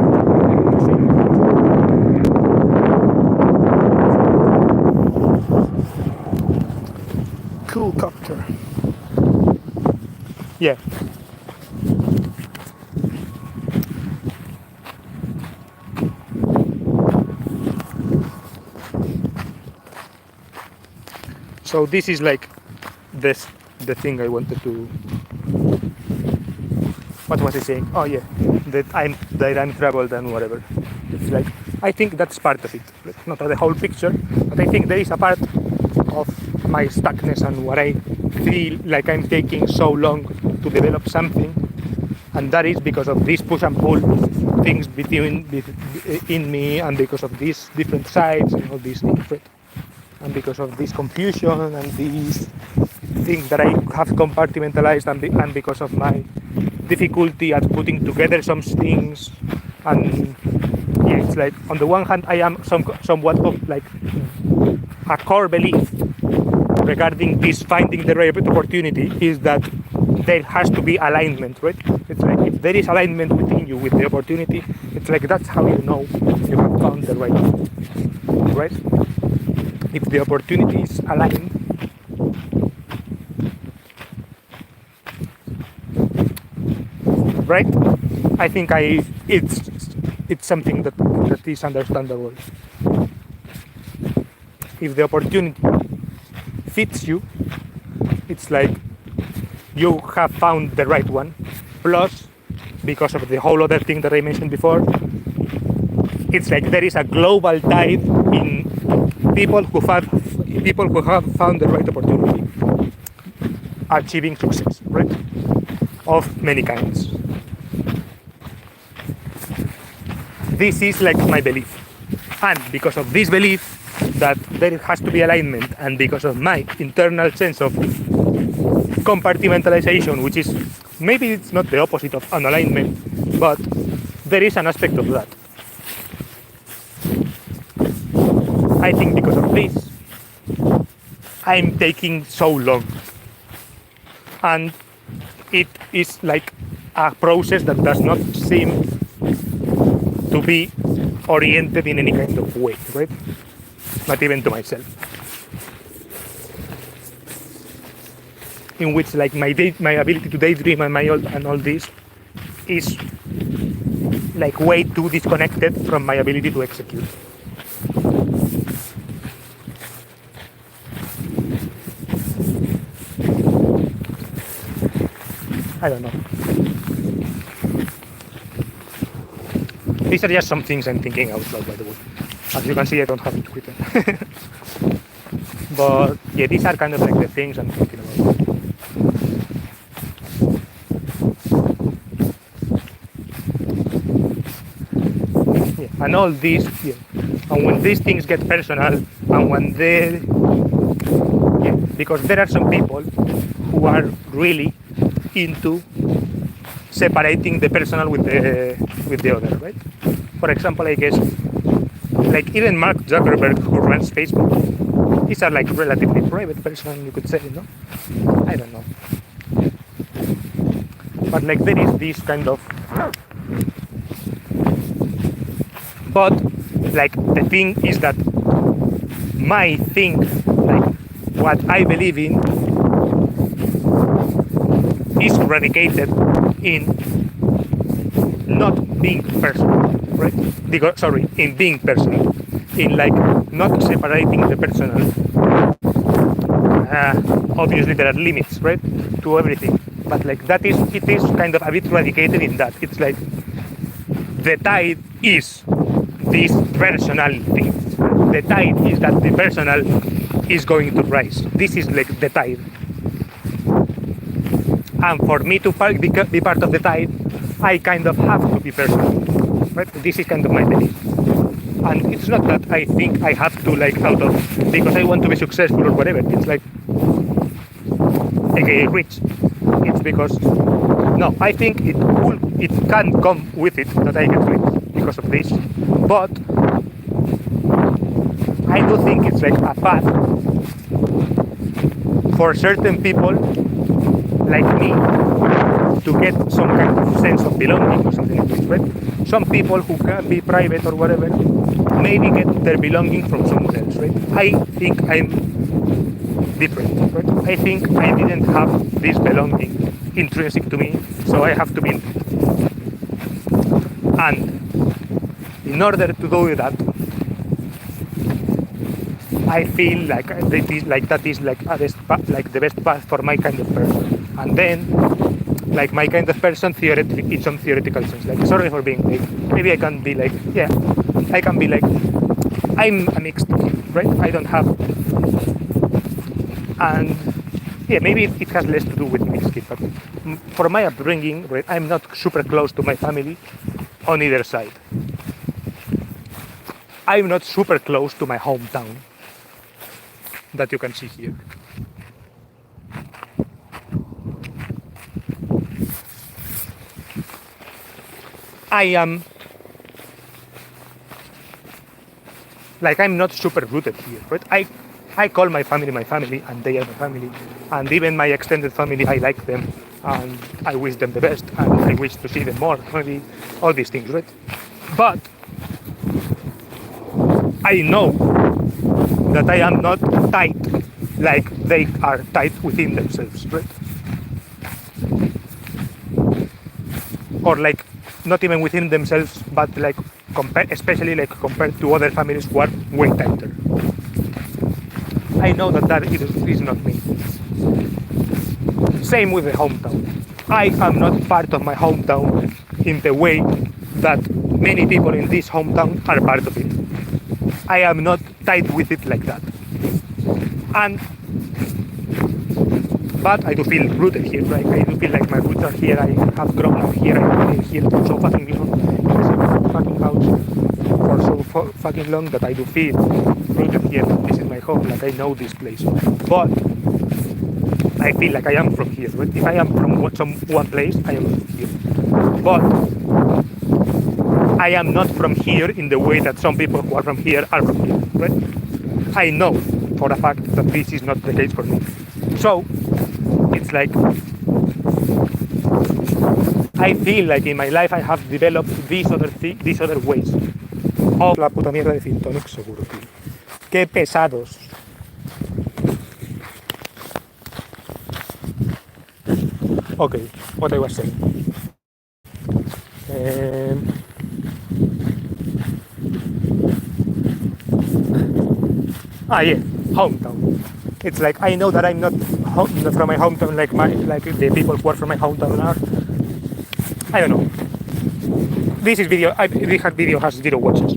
Cool copter. Yeah. So this is like the thing I wanted to. What was I saying? Oh yeah, that I'm troubled and whatever. It's like I think that's part of it, not the whole picture, but I think there is a part of my stuckness and what I feel like I'm taking so long to develop something, and that is because of this push and pull things in me, and because of these different sides and all these things, right? And because of this confusion and these things that I have compartmentalized, and because of my difficulty at putting together some things, and yeah, it's like on the one hand I am somewhat of like a core belief regarding this finding the right opportunity is that there has to be alignment, right? It's like if there is alignment within you with the opportunity, it's like that's how you know you have found the right? If the opportunity is aligned, right? I think it's something that is understandable. if the opportunity fits you, it's like you have found the right one. Plus, because of the whole other thing that I mentioned before, it's like there is a global tide in people who have found the right opportunity, achieving success, right? Of many kinds. This is like my belief. And because of this belief that there has to be alignment, and because of my internal sense of compartmentalization, which is maybe it's not the opposite of unalignment, but there is an aspect of that. I think because of this, I'm taking so long. And it is like a process that does not seem to be oriented in any kind of way, right? Not even to myself. In which like my ability to daydream and all this is like way too disconnected from my ability to execute. I don't know. These are just some things I'm thinking out loud, by the way. As you can see, I don't have it written. But yeah, these are kind of like the things I'm thinking about. Yeah, and all these, yeah. And when these things get personal, and when they, yeah, because there are some people who are really into separating the personal with the other, right? For example, I guess, like even Mark Zuckerberg, who runs Facebook, he's a like relatively private person, you could say, no? I don't know. But like there is this kind of, but like the thing is that my thing, like what I believe in, is radicated in not being personal, right? In being personal, in like not separating the personal. Obviously, there are limits, right, to everything, but like it is kind of a bit radicated in that. It's like the tide is this personal thing. The tide is that the personal is going to rise. This is like the tide. And for me to be part of the tide, I kind of have to be personal, right? This is kind of my belief. And it's not that I think I have to like because I want to be successful or whatever. It's like, aka rich. It's because, no, I think it can come with it that I get rich because of this. But I do think it's like a path for certain people like me to get some kind of sense of belonging or something like this, right? Some people who can be private or whatever maybe get their belonging from someone else, right? I think I'm different, right? I think I didn't have this belonging intrinsic to me, so I have to build it. And in order to do that, I feel like that is like the best path for my kind of person. And then, like my kind of person, in some theoretical sense, like sorry for being like, maybe I can be like, yeah, I can be like, I'm a mixed kid, right? I don't have, and yeah, maybe it has less to do with mixed kid, but for my upbringing, right, I'm not super close to my family on either side. I'm not super close to my hometown that you can see here. I'm not super rooted here, right? I call my family, and they are my family, and even my extended family, I like them, and I wish them the best, and I wish to see them more, maybe all these things, right? But I know that I am not tight like they are tight within themselves, right? Or like not even within themselves, but like especially like compared to other families who are way tighter. I know that is not me. Same with the hometown. I am not part of my hometown in the way that many people in this hometown are part of it. I am not tied with it like that. But I do feel rooted here, right? I do feel like my roots are here. I have grown up here. I've been here for so fucking long, in the same fucking house for so fucking long that I do feel rooted here. This is my home. Like I know this place. But I feel like I am from here. Right? If I am from one place, I am from here. But I am not from here in the way that some people who are from here are from here. Right? I know for a fact that this is not the case for me. So it's like I feel like in my life I have developed these other ways. Oh, la puta mierda de Cintonix seguro, tío. Qué pesados. Okay, what I was saying. Yeah, hometown. It's like I know that I'm not from my hometown like the people who are from my hometown are. I don't know. This video has 0 watches,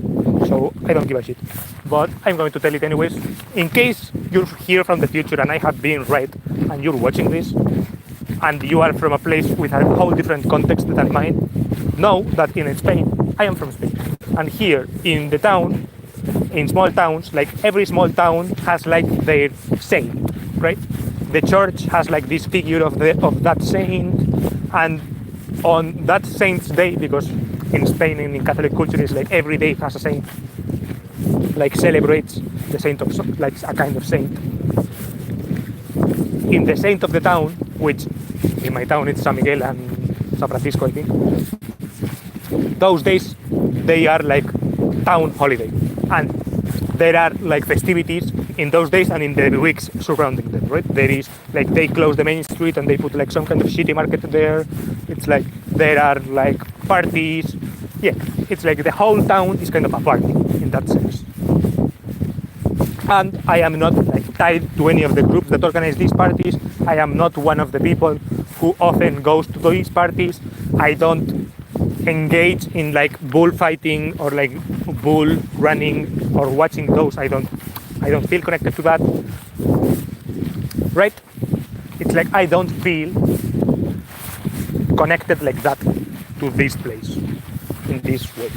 so I don't give a shit. But I'm going to tell it anyways. In case you're here from the future and I have been right, and you're watching this, and you are from a place with a whole different context than mine, know that in Spain, I am from Spain. And here in the town, in small towns, like every small town has like their saint, right? The church has like this figure of that saint, and on that saint's day, because in Spain and in Catholic culture is like every day has a saint, like celebrates the saint of like a kind of saint. In the saint of the town, which in my town it's San Miguel and San Francisco, I think. Those days they are like town holiday, and there are like festivities in those days and in the weeks surrounding them, right? There is like they close the main street and they put like some kind of shitty market there. It's like there are like parties. Yeah, it's like the whole town is kind of a party in that sense. And I am not like tied to any of the groups that organize these parties. I am not one of the people who often goes to these parties. I don't engage in like bullfighting or like bull running or watching those. I don't feel connected to that, right? It's like I don't feel connected like that to this place in this way.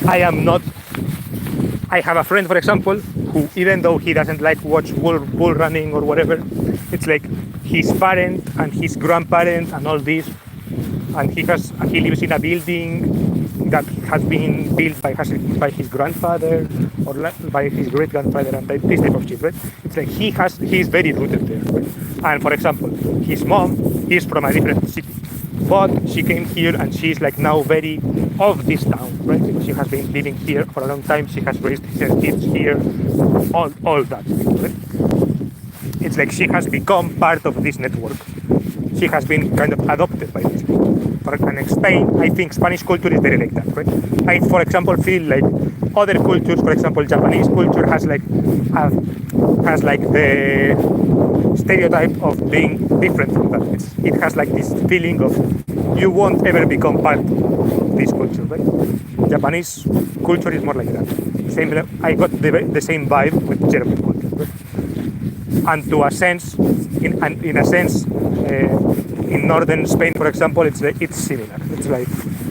I have a friend, for example, who even though he doesn't like watch bull running or whatever, it's like his parent and his grandparent and all this, and he lives in a building that has been built by his grandfather or by his great grandfather and this type of shit, right? It's like he's very rooted there, right? And for example, his mom is from a different city, but she came here and she's like now very of this town, right? Because she has been living here for a long time. She has raised her kids here, all that, right? It's like she has become part of this network. She has been kind of adopted by this people. And in Spain, I think Spanish culture is very like that, right? I, for example, feel like other cultures, for example, Japanese culture has like the stereotype of being different from that. It has like this feeling of you won't ever become part of this culture, right? Japanese culture is more like that. I got the same vibe with German culture, right? And to a sense, in a sense, in northern Spain, for example, it's similar. It's like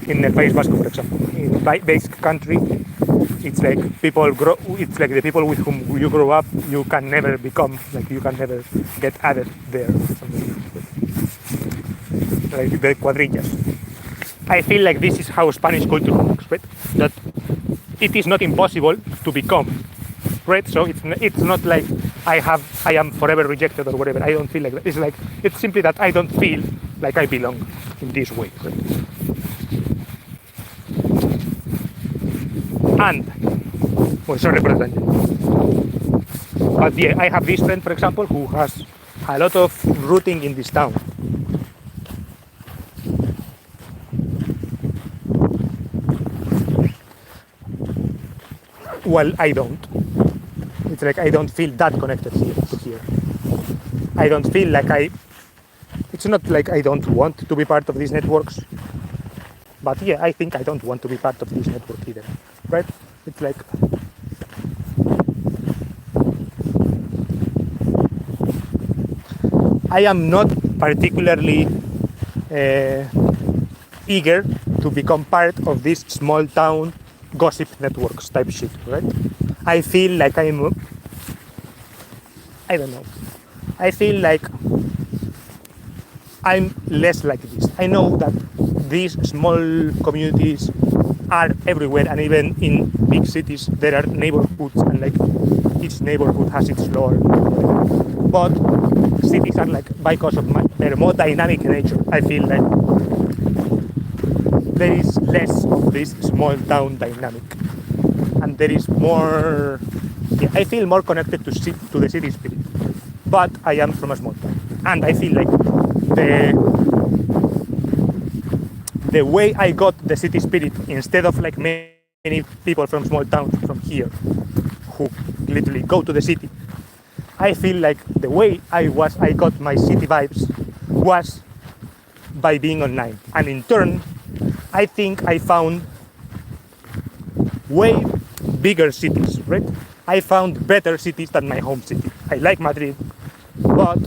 in El País Vasco, for example, in Basque country, it's like it's like the people with whom you grow up, you can never become, like you can never get added there. Like the cuadrillas. I feel like this is how Spanish culture works, right? That it is not impossible to become, right? So it's not like I am forever rejected or whatever. I don't feel like that. It's simply that I don't feel like I belong in this way, right? And sorry for the tangent. But yeah, I have this friend, for example, who has a lot of rooting in this town. Well, I don't. It's like I don't feel that connected here to here. I don't feel like it's not like I don't want to be part of these networks, but yeah, I think I don't want to be part of this network either, right? It's like I am not particularly eager to become part of this small town gossip networks type shit, right? I feel like I don't know. I feel like I'm less like this. I know that these small communities are everywhere, and even in big cities there are neighborhoods, and like each neighborhood has its lore. But cities are like, because of their more dynamic nature, I feel like there is less of this small town dynamic, and there is more. Yeah, I feel more connected to the city spirit, but I am from a small town, and I feel like the way I got the city spirit, instead of like many people from small towns from here who literally go to the city, I feel like the way I got my city vibes was by being online, and in turn I think I found way bigger cities, right? I found better cities than my home city. I like Madrid, but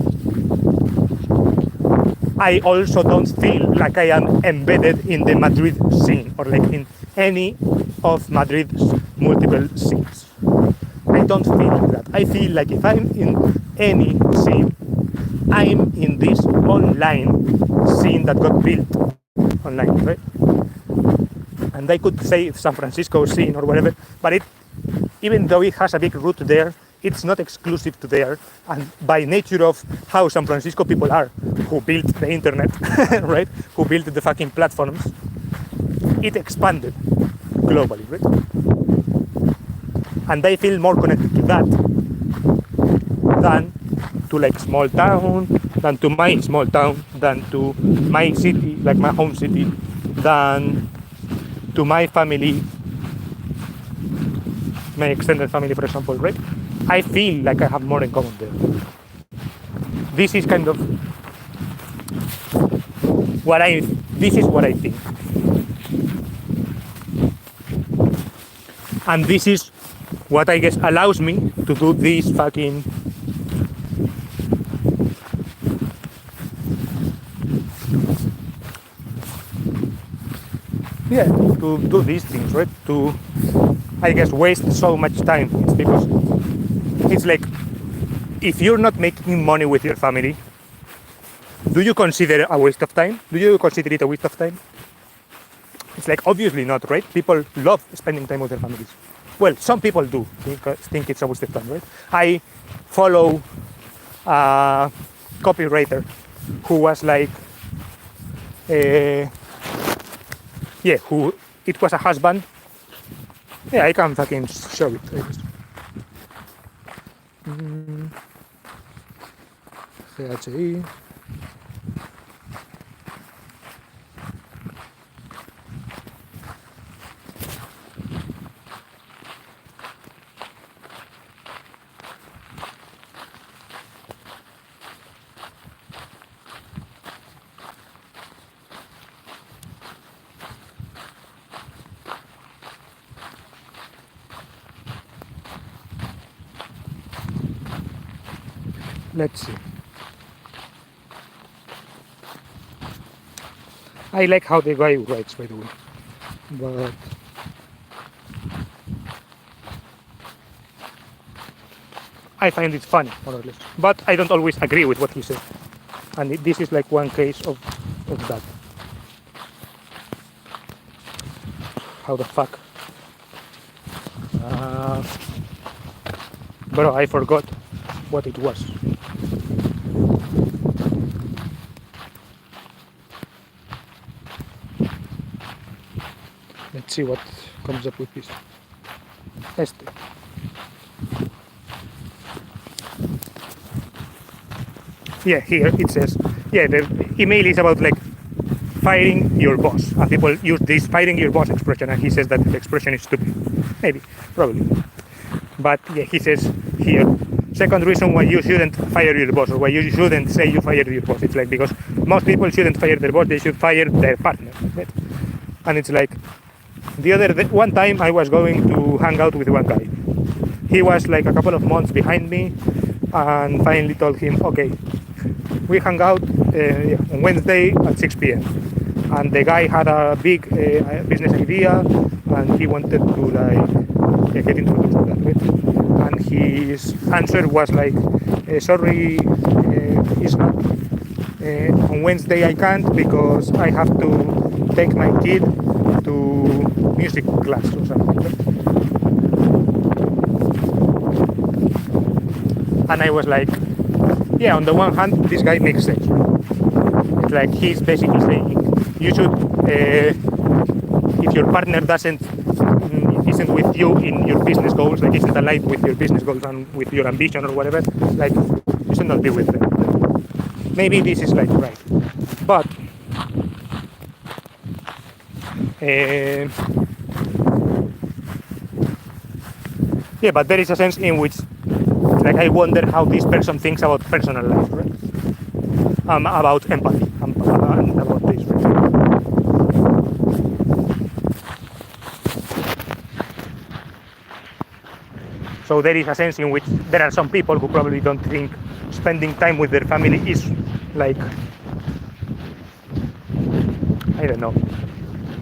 I also don't feel like I am embedded in the Madrid scene or like in any of Madrid's multiple scenes. I don't feel like that. I feel like if I'm in any scene, I'm in this online scene that got built online, right? And I could say San Francisco scene or whatever, but even though it has a big root there, it's not exclusive to there. And by nature of how San Francisco people are, who built the internet, right? Who built the fucking platforms, it expanded globally, right? And I feel more connected to that than to like small town, than to my small town, than to my city, like my home city, than to my family, my extended family, for example, right? I feel like I have more in common there. This is kind of this is what I think. And this is what I guess allows me to do this fucking to do these things, right? To, I guess, waste so much time. It's because it's like, if you're not making money with your family, do you consider a waste of time? Do you consider it a waste of time? It's like, obviously not, right? People love spending time with their families. Well, some people do think it's a waste of time, right? I follow a copywriter who was like, who it was a husband. Yeah, I can fucking show it, I guess. CHI. Let's see. I like how the guy writes, by the way, but I find it funny, more or less. But I don't always agree with what he says, and this is like one case of that. How the fuck? Bro, I forgot what it was. Let's see what comes up with this. Este. Yeah, here it says, the email is about like firing your boss. And people use this firing your boss expression, and he says that the expression is stupid. Maybe, probably. But yeah, he says here, second reason why you shouldn't fire your boss, or why you shouldn't say you fired your boss. It's like because most people shouldn't fire their boss, they should fire their partner. Right? And it's like one time I was going to hang out with one guy. He was like a couple of months behind me, and finally told him, okay, we hung out on Wednesday at 6 p.m. And the guy had a big business idea, and he wanted to like get introduced to that. Right? And his answer was like, sorry, it's not. On Wednesday I can't because I have to take my kid to music class or something. Right? And I was like, yeah, on the one hand, this guy makes sense. It's like he's basically saying you should, if your partner isn't with you in your business goals, like isn't aligned with your business goals and with your ambition or whatever, like you should not be with them. Maybe this is like right, but yeah, but there is a sense in which, like, I wonder how this person thinks about personal life, right? About empathy, and about this. Right? So there is a sense in which there are some people who probably don't think spending time with their family is like, I don't know,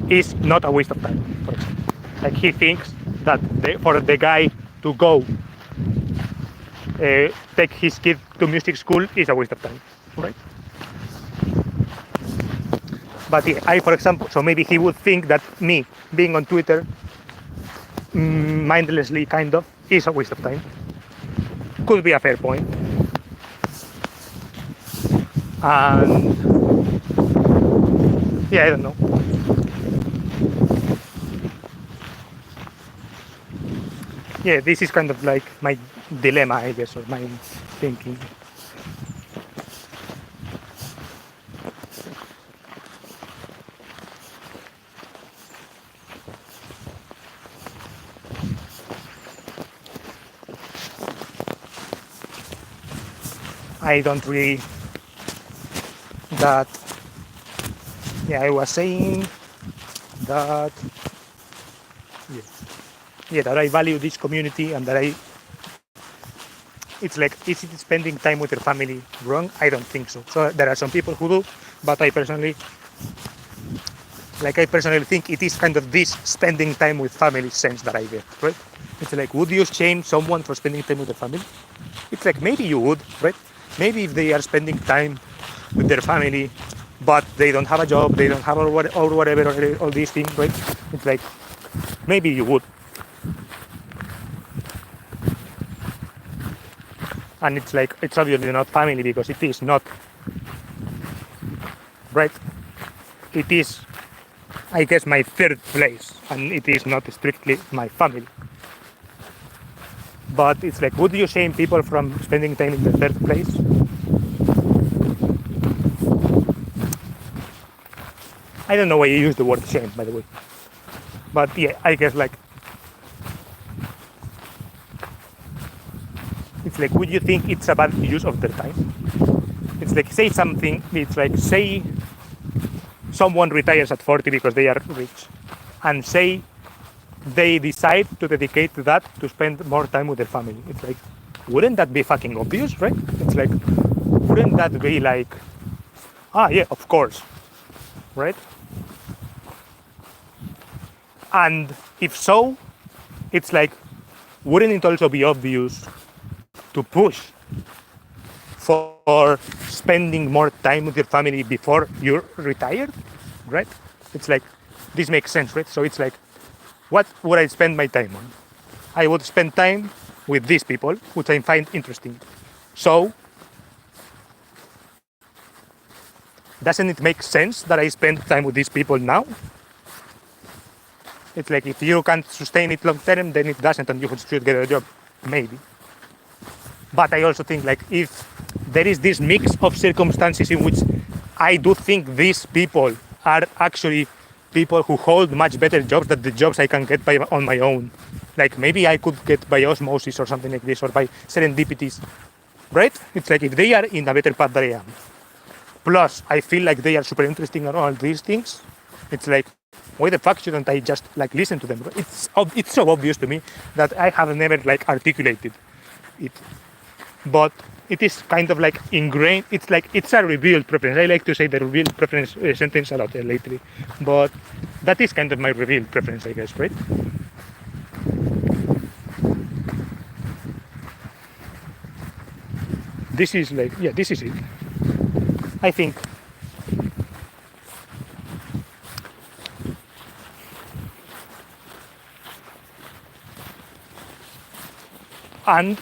is not a waste of time, for example. Like he thinks that for the guy to go take his kid to music school is a waste of time, right? But yeah, I, for example, so maybe he would think that me being on Twitter mindlessly kind of is a waste of time. Could be a fair point. And yeah, I don't know. Yeah, this is kind of like my dilemma, I guess, or my thinking. I don't really that. Yeah, I was saying that. Yeah, that I value this community and that it's like, is it spending time with your family wrong? I don't think so. So there are some people who do, but I personally think it is kind of this spending time with family sense that I get, right? It's like, would you shame someone for spending time with their family? It's like, maybe you would, right? Maybe if they are spending time with their family, but they don't have a job, they don't have or whatever, or all these things, right? It's like, maybe you would. And it's like, it's obviously not family because it is not, right? It is, I guess, my third place, and it is not strictly my family. But it's like, would you shame people from spending time in the third place? I don't know why you use the word shame, by the way. But yeah, I guess like, it's like, would you think it's a bad use of their time? It's like, say something, it's like, say someone retires at 40 because they are rich, and say they decide to dedicate that to spend more time with their family. It's like, wouldn't that be fucking obvious, right? It's like, wouldn't that be like, yeah, of course, right? And if so, it's like, wouldn't it also be obvious to push for spending more time with your family before you're retired, right? It's like, this makes sense, right? So it's like, what would I spend my time on? I would spend time with these people, which I find interesting. So, doesn't it make sense that I spend time with these people now? It's like, if you can't sustain it long term, then it doesn't, and you should get a job, maybe. But I also think, like, if there is this mix of circumstances in which I do think these people are actually people who hold much better jobs than the jobs I can get on my own. Like maybe I could get by osmosis or something like this, or by serendipities, right? It's like if they are in a better path than I am, plus I feel like they are super interesting on all these things, it's like, why the fuck shouldn't I just like listen to them? It's so obvious to me that I have never like articulated it, but it is kind of like ingrained. It's like it's a revealed preference. I like to say the revealed preference sentence a lot lately, but that is kind of my revealed preference, I guess, right? This is like, yeah, this is it. I think and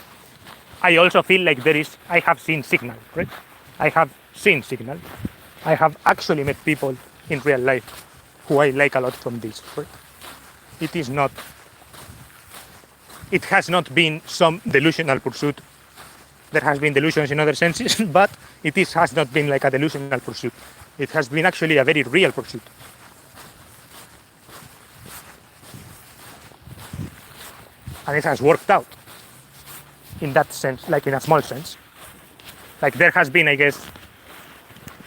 I also feel like I have seen signal, right? I have seen signal. I have actually met people in real life who I like a lot from this, right? It is not, it has not been some delusional pursuit. There has been delusions in other senses, but has not been like a delusional pursuit. It has been actually a very real pursuit. And it has worked out in that sense, like in a small sense. Like there has been, I guess,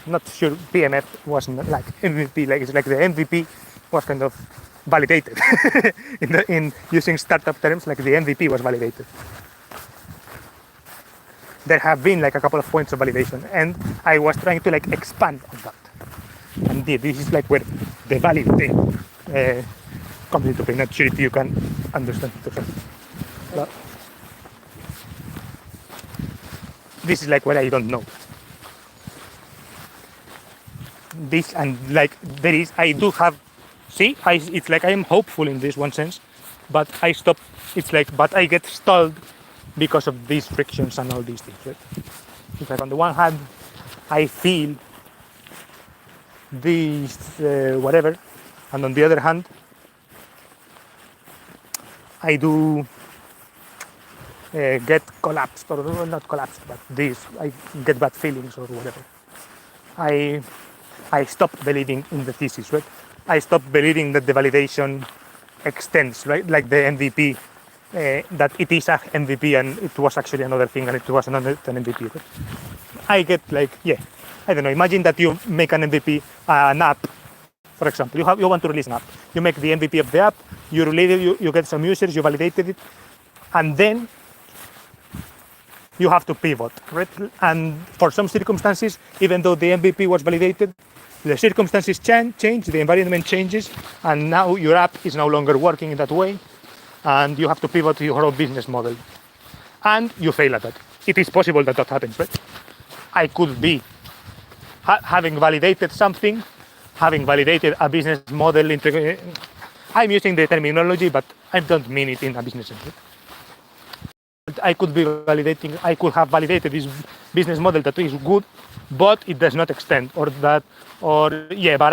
not sure PMF wasn't like MVP, like it's like the MVP was kind of validated in using startup terms, like the MVP was validated. There have been like a couple of points of validation, and I was trying to like expand on that. And this is like where the valid thing comes into play. Not sure if you can understand it. But this is like what I don't know. This and like there is, I do have. See, it's like I am hopeful in this one sense, but I stop. It's like, but I get stalled because of these frictions and all these things, right? It's like on the one hand, I feel this whatever, and on the other hand, I do get collapsed, or not collapsed, but I get bad feelings or whatever. I stop believing in the thesis, right? I stop believing that the validation extends, right? Like the MVP. That it is a MVP and it was actually another thing and it was not an MVP. Right? I get like, yeah, I don't know. Imagine that you make an MVP, an app, for example. You want to release an app. You make the MVP of the app. You release it. You get some users. You validated it, and then you have to pivot, right? And for some circumstances, even though the MVP was validated, the circumstances change, the environment changes, and now your app is no longer working in that way. And you have to pivot to your whole business model. And you fail at that. It is possible that happens, right? I could be having validated something, having validated a business model. I'm using the terminology, but I don't mean it in a business sense. I could have validated this business model that is good, but it does not extend, but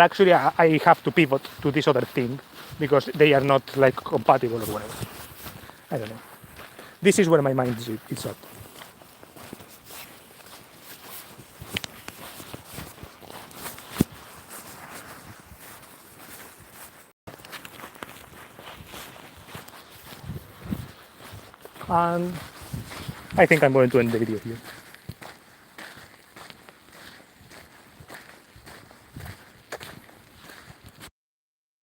actually I have to pivot to this other thing, because they are not like compatible or whatever. I don't know. This is where my mind is at. And I think I'm going to end the video here.